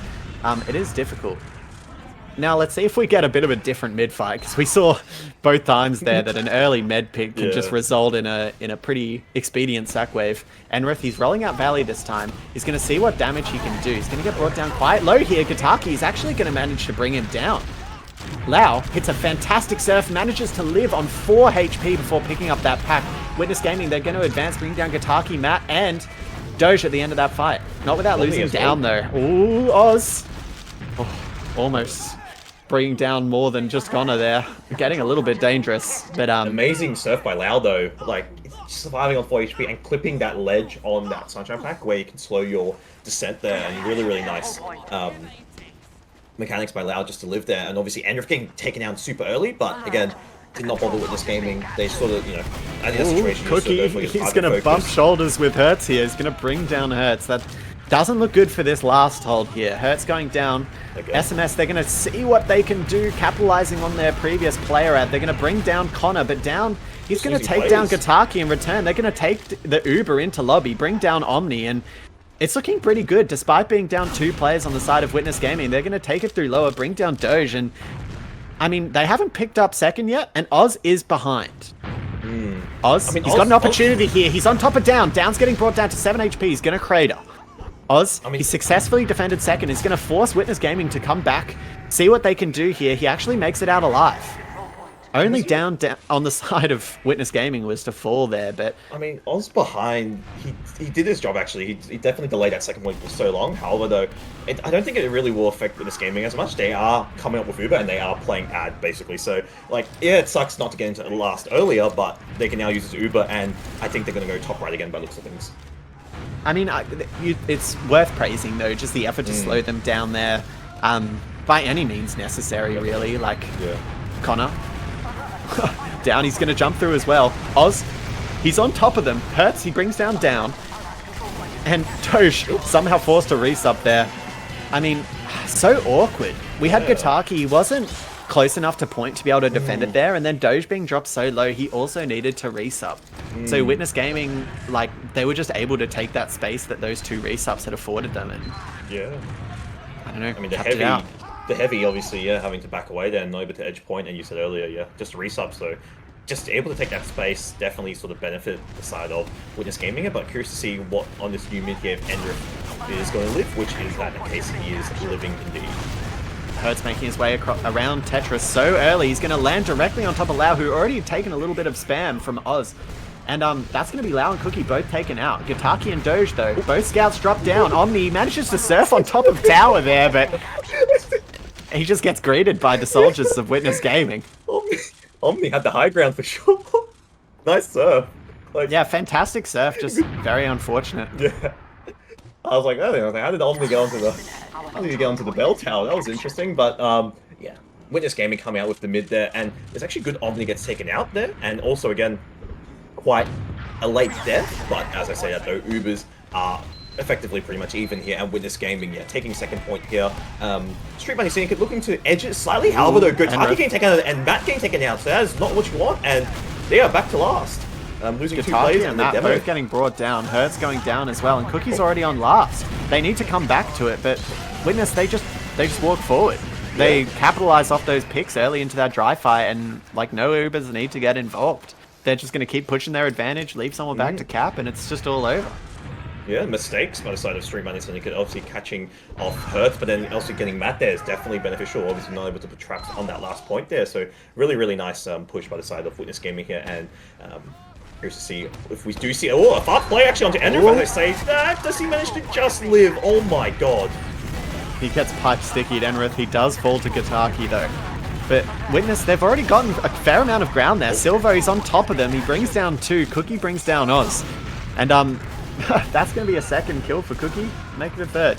it is difficult. Now, let's see if we get a bit of a different mid fight, because we saw both times there that an early med pick can just result in a pretty expedient sack wave. Enrith, he's rolling out Valley this time. He's going to see what damage he can do. He's going to get brought down quite low here. Gataki is actually going to manage to bring him down. Lau hits a fantastic surf, manages to live on 4 HP before picking up that pack. Witness Gaming, they're going to advance, bring down Gataki, Matt, and Doge at the end of that fight. Not without losing down, though. Ooh, Oz. Oh, almost bringing down more than just Connor there. Getting a little bit dangerous, but amazing surf by Lau, though. Like, surviving on 4 HP and clipping that ledge on that Sunshine pack where you can slow your descent there, and really nice mechanics by Lau just to live there. And obviously Enrith getting taken down super early, but again, did not bother Witness Gaming. They sort of, I think that situation Cookie, he's going to bump shoulders with Hertz here. He's going to bring down Hertz. Doesn't look good for this last hold here. Hertz going down. Okay. SMS, they're going to see what they can do, capitalizing on their previous player ad. They're going to bring down Connor, but down... He's going to take down Gataki in return. They're going to take the Uber into lobby, bring down Omni, and it's looking pretty good. Despite being down 2 players on the side of Witness Gaming, they're going to take it through lower, bring down Doge, and... I mean, they haven't picked up second yet, and Oz is behind. Oz, he's got an opportunity here. He's on top of Down. Down's getting brought down to 7 HP. He's going to crater. Oz, he successfully defended second. He's going to force Witness Gaming to come back, see what they can do here. He actually makes it out alive. Only down on the side of Witness Gaming was to fall there, but... I mean, Oz behind, he did his job, actually. He definitely delayed that second point for so long. However, though, I don't think it really will affect Witness Gaming as much. They are coming up with Uber, and they are playing ad, basically. So, like, yeah, it sucks not to get into the last earlier, but they can now use this Uber, and I think they're going to go top right again by the looks of things. I mean, it's worth praising, though, just the effort to slow them down there, by any means necessary, really. Like, Connor... Down, he's going to jump through as well. Oz, he's on top of them. Hertz, he brings down Down. And Doge somehow forced a resub there. I mean, so awkward. We had Gataki, he wasn't close enough to point to be able to defend it there, and then Doge being dropped so low, he also needed to resub. So Witness Gaming, like, they were just able to take that space that those 2 resubs had afforded them, and... I don't know, I mean, the heavy, obviously, having to back away there and not able to edge point, and you said earlier, just resub, so just able to take that space definitely sort of benefit the side of Witness Gaming, but curious to see what on this new mid-game Enrith is going to live, which is that the case he is living indeed. Hertz making his way around Tetris so early, he's going to land directly on top of Lau, who already taken a little bit of spam from Oz. And that's going to be Lau and Cookie both taken out. Gataki and Doge, though, both scouts drop down. Omni manages to surf on top of Tower there, but he just gets greeted by the soldiers of Witness Gaming. Omni had the high ground for sure. Nice surf. Like, yeah, fantastic surf, just very unfortunate. Yeah. I was like, oh, how did Omni get onto the bell tower? That was interesting, but yeah. Witness Gaming coming out with the mid there, and it's actually good Omni gets taken out there, and also, again, quite a late death, but as I say that though, Ubers are effectively pretty much even here, and Witness Gaming, taking second point here. Street Money Syndicate looking to edge it slightly, however though, Gataki getting taken out and Matt getting taken out, so that is not what you want, and they are back to last. Losing Gataki 2 players and Matt both getting brought down, Hertz going down as well, and Cookie's already on last. They need to come back to it, but Witness, they just walk forward. They capitalize off those picks early into that dry fight, and like no Ubers need to get involved. They're just going to keep pushing their advantage, leave someone back to cap, and it's just all over. Yeah, mistakes by the side of Street Money Syndicate, obviously catching off Hertz, but then also getting Matt there is definitely beneficial, obviously not able to put traps on that last point there, so really, really nice push by the side of Witness Gaming here, and here's to see if we do see, a fast play actually onto Ender, as I say, does he manage to just live? Oh my god. He gets pipe stickied, Enrith, he does fall to Gataki though. But Witness, they've already gotten a fair amount of ground there. Silvo, he's on top of them. He brings down 2. Cookie brings down Oz. And that's going to be a second kill for Cookie. Make it a third.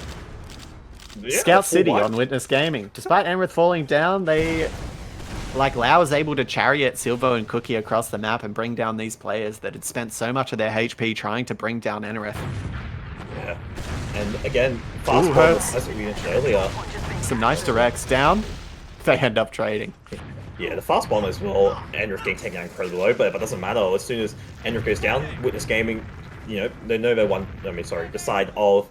Yeah, Scout City on Witness Gaming. Despite Enrith falling down, Lau was able to chariot Silvo and Cookie across the map and bring down these players that had spent so much of their HP trying to bring down Enrith. Yeah. And again, fast Hertz, as we mentioned earlier. Some nice directs down. They end up trading. Yeah, the fast bomb as well, Enrith getting taken out incredibly low, but it doesn't matter. As soon as Enrith goes down, Witness Gaming, they know the side of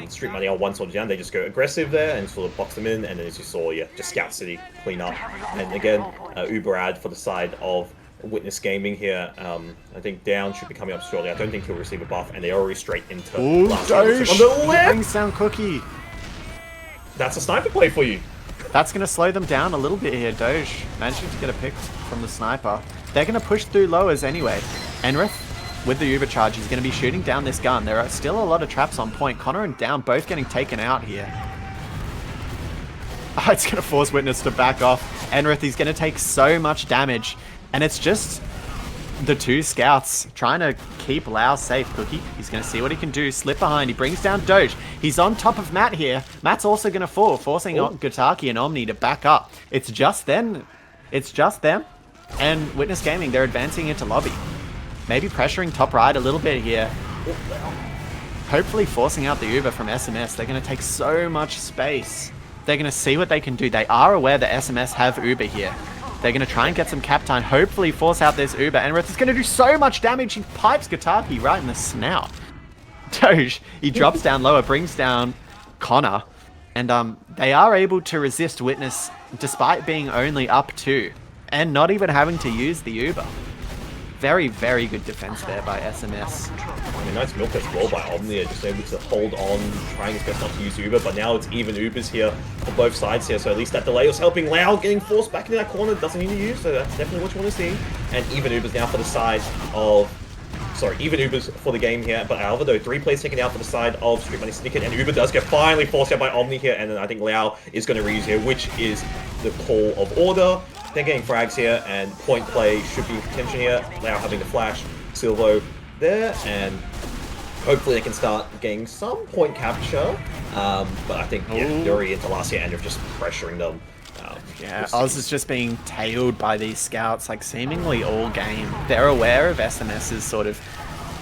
Street Money are one sort of down. They just go aggressive there and sort of box them in, and then as you saw, just Scout City clean up. And again, Uber ad for the side of Witness Gaming here. I think Down should be coming up shortly. I don't think he'll receive a buff, and they're already straight into last Doge on the left. brings down Cookie. That's a sniper play for you. That's going to slow them down a little bit here. Doge managing to get a pick from the sniper. They're going to push through lowers anyway. Enrith, with the Uber charge, he's going to be shooting down this gun. There are still a lot of traps on point. Connor and Down both getting taken out here. Oh, it's going to force Witness to back off. Enrith, he's going to take so much damage. And it's just the 2 scouts trying to keep Lau safe. Cookie, he's going to see what he can do. Slip behind. He brings down Doge. He's on top of Matt here. Matt's also going to fall, forcing Gataki and Omni to back up. It's just them. And Witness Gaming, they're advancing into lobby. Maybe pressuring top right a little bit here. hopefully forcing out the Uber from SMS. They're going to take so much space. They're going to see what they can do. They are aware that SMS have Uber here. They're going to try and get some cap time, hopefully force out this Uber. Enrith is going to do so much damage. He pipes Gataki right in the snout. Doge, he drops down lower, brings down Connor. And they are able to resist Witness despite being only up 2. And not even having to use the Uber. Very, very good defense there by SMS. I mean, nice milk as well by Omnia, just able to hold on, trying his best not to use Uber, but now it's even Ubers here for both sides here, so at least that delay was helping Lau, getting forced back into that corner, doesn't need to use, so that's definitely what you want to see. And even Ubers now for the side of... Sorry, even Ubers for the game here, but however though, 3 players taken out for the side of Street Money Syndicate, and Uber does get finally forced out by Omni here, and then I think Lau is going to reuse here, which is the call of order. They're getting frags here, and point play should be in contention here. Lau having the flash, Silvo there, and hopefully they can start getting some point capture. But I think Yuri into last year and just pressuring them. Yeah, Oz is just being tailed by these scouts, like seemingly all game. They're aware of SMS's sort of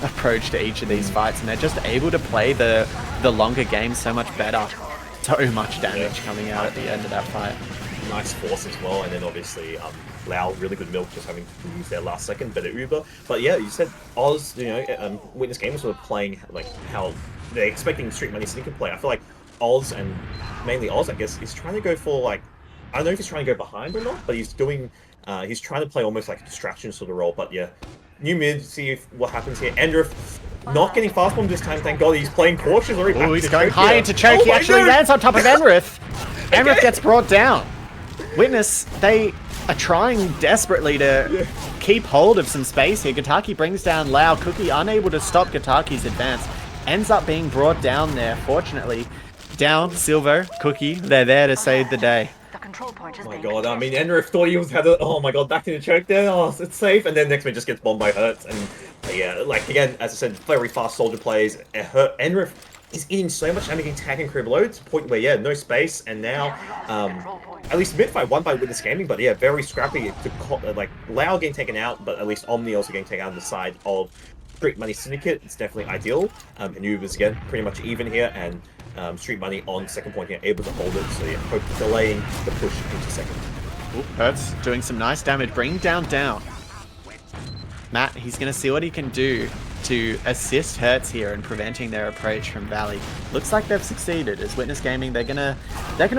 approach to each of these fights, and they're just able to play the longer game so much better. So much damage coming out at the end of that fight. Nice force as well, and then obviously Lau, really good milk, just having to use their last second, better Uber. But yeah, you said Oz, you know, Witness Game was sort of playing like how they're expecting Street Money Syndicate play. I feel like Oz, and mainly Oz, I guess, is trying to go for like, I don't know if he's trying to go behind or not, but he's doing, he's trying to play almost like a distraction sort of role. But yeah, new mid, see what happens here. Endrith not getting fast bomb this time, thank God. He's playing cautious already. Oh, he's going high into choke. He actually lands on top of Enrith. Enrith gets brought down. Witness, they are trying desperately to keep hold of some space here. Gataki brings down Lau. Cookie unable to stop Gataki's advance. Ends up being brought down there, fortunately. Down, Silvo, Cookie, they're there to save the day. Oh my god, I mean, Enrith thought he was had a, oh my god, back in the choke there, oh, it's safe, and then next man just gets bombed by Hertz, and yeah, like, again, as I said, very fast soldier plays. Enrith is eating so much damage, getting tag and crib load to the point where, yeah, no space, and now, at least mid-fight won by Witness Gaming, but yeah, very scrappy to, like, Lau getting taken out, but at least Omni also getting taken out on the side of Street Money Syndicate. It's definitely ideal, and Ubers, again, pretty much even here, and Street Money on second point here, able to hold it, so yeah, hope delaying the push into second. Ooh, Hertz doing some nice damage, bringing down. Matt, he's going to see what he can do to assist Hertz here in preventing their approach from Valley. Looks like they've succeeded. As Witness Gaming, they're gonna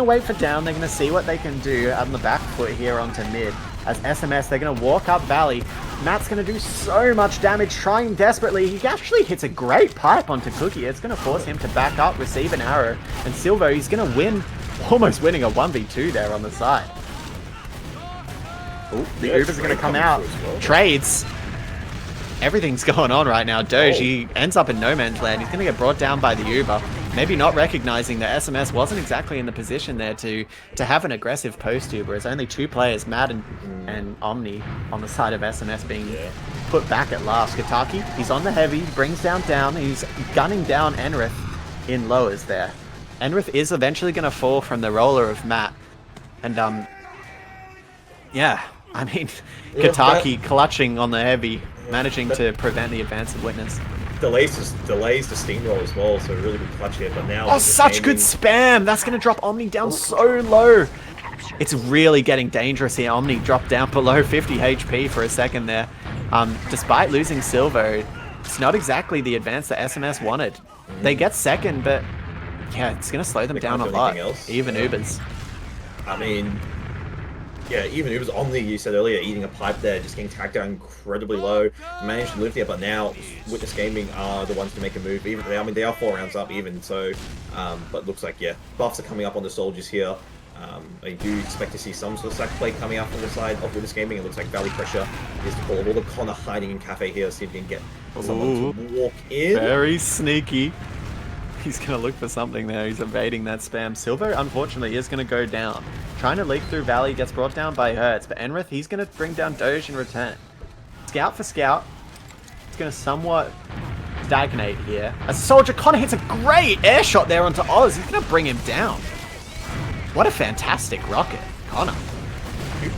wait for down. They're gonna see what they can do on the back foot here onto mid. As SMS, they're gonna walk up Valley. Matt's gonna do so much damage, trying desperately. He actually hits a great pipe onto Cookie. It's gonna force him to back up, receive an arrow, and Silvo, he's gonna win, almost winning a 1v2 there on the side. Oh, the Ubers are gonna come out. Well. Trades. Everything's going on right now. Doge, he ends up in no man's land. He's going to get brought down by the Uber. Maybe not recognizing that SMS wasn't exactly in the position there to have an aggressive post Uber. It's only 2 players, Matt and Omni, on the side of SMS being put back at last. Gataki, he's on the heavy, brings down. He's gunning down Enrith in lowers there. Enrith is eventually going to fall from the roller of Matt. And, yeah, I mean, Gataki clutching on the heavy, managing to prevent the advance of Witness. Delays the steamroll as well, so really good clutch here, but now... Oh, such good spam! That's going to drop Omni down so low! It's really getting dangerous here. Omni dropped down below 50 HP for a second there. Despite losing Silvo, it's not exactly the advance that SMS wanted. They get second, but yeah, it's going to slow them down a lot. Even Ubers. I mean... Yeah, even Ubers Omni, you said earlier, eating a pipe there, just getting tagged down incredibly low. Managed to live there, but now Witness Gaming are the ones to make a move. Even I mean, they are 4 rounds up even, so... but looks like, yeah, buffs are coming up on the soldiers here. I do expect to see some sort of sack play coming up on the side of Witness Gaming. It looks like Valley Pressure is the call of all the Connor hiding in Cafe here, see if he can get someone to walk in. Very sneaky. He's going to look for something there. He's evading that spam. Silvo, unfortunately, is going to go down. Trying to leak through Valley, gets brought down by Hertz. But Enrith, he's going to bring down Doge in return. Scout for Scout. It's going to somewhat stagnate here. As Soldier, Connor hits a great air shot there onto Oz. He's going to bring him down. What a fantastic rocket. Connor.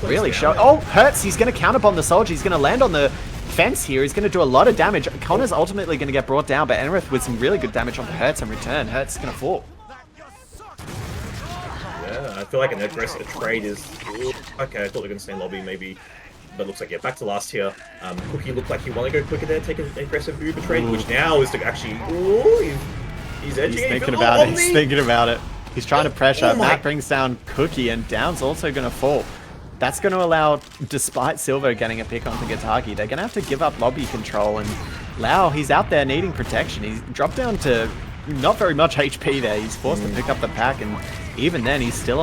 Really showing. Oh, Hertz, he's going to counterbomb the Soldier. He's going to land on the fence here. He's going to do a lot of damage. Connor's ultimately going to get brought down, but Enrith with some really good damage onto Hertz in return. Hertz is going to fall. Yeah, I feel like an aggressive trade is... Okay, I thought they were going to stay in lobby, maybe. But looks like, yeah, back to last here. Cookie looked like he wanted to go quicker there, take an aggressive Uber trade, which now is to actually... Ooh, he's edging. He's thinking about it. He's thinking about it. He's trying to pressure. Matt brings down Cookie, and Down's also going to fall. That's going to allow, despite Silvo getting a pick onto Gataki, they're going to have to give up lobby control. And Lau, he's out there needing protection. He's dropped down to not very much HP there. He's forced to pick up the pack, and even then, he's still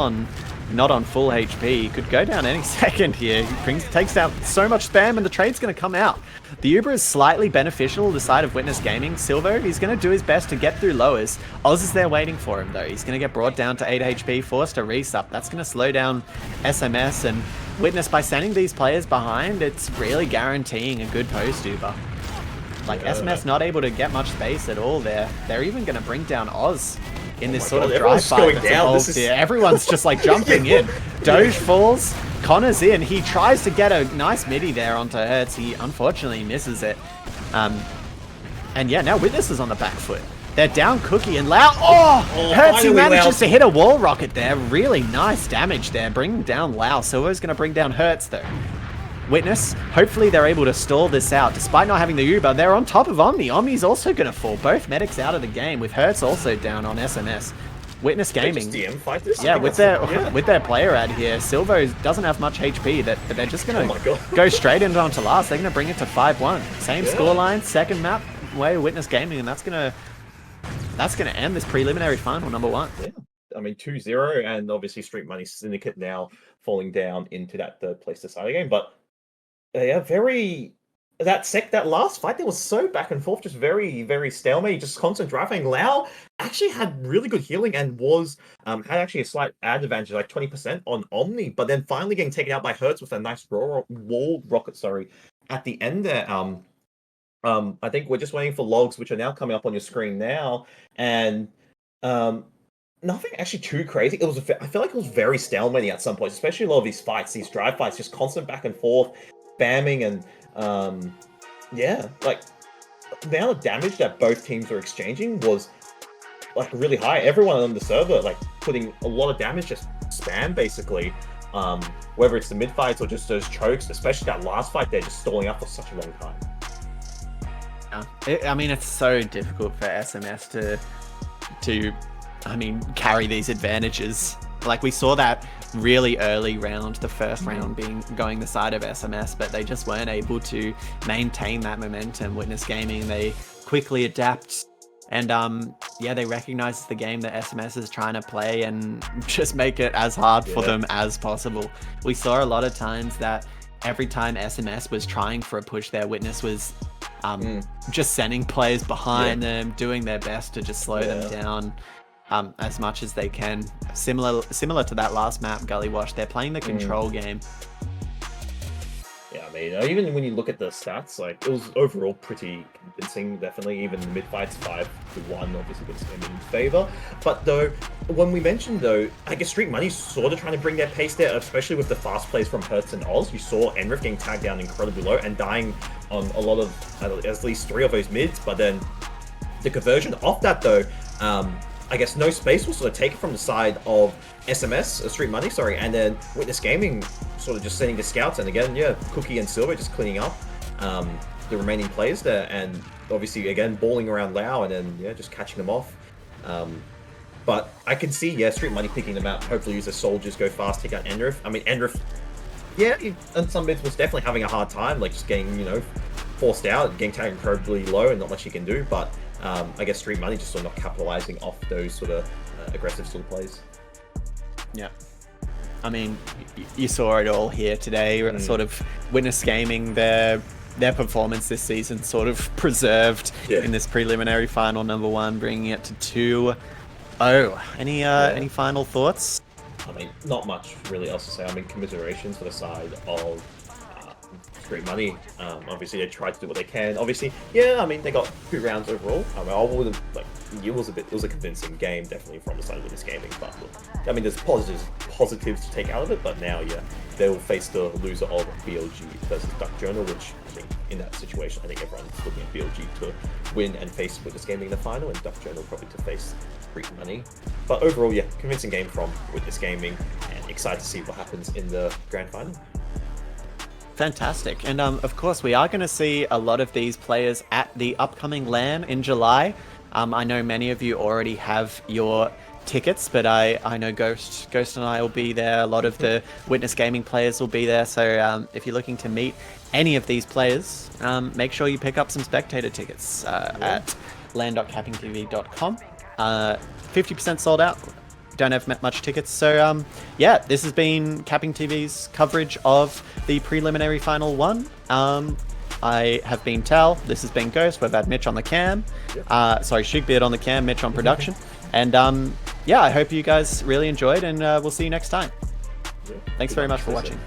not on full HP. He could go down any second here. He takes down so much spam, and the trade's going to come out. The Uber is slightly beneficial to the side of Witness Gaming. Silvo, he's going to do his best to get through lowers. Oz is there waiting for him, though. He's going to get brought down to 8 HP, forced to resup. That's going to slow down SMS, and Witness, by sending these players behind, it's really guaranteeing a good post Uber. Like, SMS not able to get much space at all there. They're even going to bring down Oz in this sort of drive fight that's involved here. Everyone's just like jumping in. Doge falls, Connor's in. He tries to get a nice midi there onto Hertz. He unfortunately misses it. And yeah, now Witness is on the back foot. They're down Cookie and Lau. Oh, Hertz, who manages to hit a wall rocket there. Really nice damage there, bringing down Lau. Silvo's going to bring down Hertz though. Witness, hopefully they're able to stall this out. Despite not having the Uber, they're on top of Omni. Omni's also going to fall. Both medics out of the game, with Hertz also down on SMS. Witness Gaming. DM fight this? Yeah, with their player ad here, Silvo doesn't have much HP. That they're just going to go straight into onto last. They're going to bring it to 5-1. Same scoreline, second map way Witness Gaming, and that's going to end this preliminary final number 1. Yeah. I mean, 2-0, and obviously Street Money Syndicate now falling down into that third place to start the game, but yeah, that last fight there was so back and forth, just very, very stalemate, just constant driving. Lau actually had really good healing and was had actually a slight ad advantage, like 20% on Omni, but then finally getting taken out by Hertz with a nice wall rocket, at the end there. I think we're just waiting for logs, which are now coming up on your screen now, and nothing actually too crazy. I feel like it was very stalemating at some point, especially a lot of these fights, these drive fights, just constant back and forth, spamming, and yeah, like the amount of damage that both teams were exchanging was like really high. Everyone on the server like putting a lot of damage, just spam basically. Whether it's the mid fights or just those chokes, especially that last fight, they're just stalling up for such a long time. I mean, it's so difficult for SMS to carry these advantages. Like, we saw that really early round, the first round being going the side of SMS, but they just weren't able to maintain that momentum. Witness Gaming, they quickly adapt, and yeah, they recognize the game that SMS is trying to play and just make it as hard for them as possible. We saw a lot of times that every time SMS was trying for a push there, Witness was just sending players behind them, doing their best to just slow them down as much as they can. Similar to that last map, Gullywash, they're playing the control game. Yeah, I mean, even when you look at the stats, like, it was overall pretty convincing, definitely. Even the mid-fights, 5-1, obviously gets them in favor. But though, when we mentioned, though, I guess Street Money sort of trying to bring their pace there, especially with the fast plays from Hertz and Oz. You saw Enrith getting tagged down incredibly low and dying on a lot of, at least 3 of those mids. But then the conversion off that, though, I guess no space was sort of taken from the side of SMS, Street Money, sorry, and then Witness Gaming sort of just sending the scouts, and again, yeah, Cookie and Silver just cleaning up the remaining players there, and obviously, again, balling around Lau, and then, yeah, just catching them off. But I can see, yeah, Street Money picking them out, hopefully use the soldiers, go fast, take out Enrith. I mean, Enrith, yeah, in some bits was definitely having a hard time, like just getting, forced out, getting tagged incredibly low, and not much he can do, but I guess Street Money just sort of not capitalizing off those sort of aggressive still plays. Yeah. I mean, you saw it all here today. Sort of Witness Gaming, their performance this season sort of preserved in this preliminary final number 1, bringing it to 2-0. Any final thoughts? I mean, not much really else to say. I mean, commiserations for the side of Street Money. Obviously, they tried to do what they can. Obviously, yeah, I mean, they got 2 rounds overall. I mean, I wouldn't, it was a convincing game, definitely, from the side of Witness Gaming. But look, I mean, there's positives to take out of it, but now, yeah, they will face the loser of BLG versus Duck Journal, which I think in that situation, I think everyone's looking at BLG to win and face Witness Gaming in the final, and Duck Journal probably to face Freak Money. But overall, yeah, convincing game from Witness Gaming, and excited to see what happens in the grand final. Fantastic. And of course, we are going to see a lot of these players at the upcoming LAN in July. I know many of you already have your tickets, but I know Ghost and I will be there. A lot of the Witness Gaming players will be there. So if you're looking to meet any of these players, make sure you pick up some spectator tickets at land.cappingtv.com. 50% sold out. Don't have much tickets. So yeah, this has been Capping TV's coverage of the preliminary final 1. I have been Tal, this has been Ghost, we've had Mitch on the cam, sorry, Shigbeard on the cam, Mitch on production, and yeah, I hope you guys really enjoyed, and we'll see you next time. Thanks very much for watching.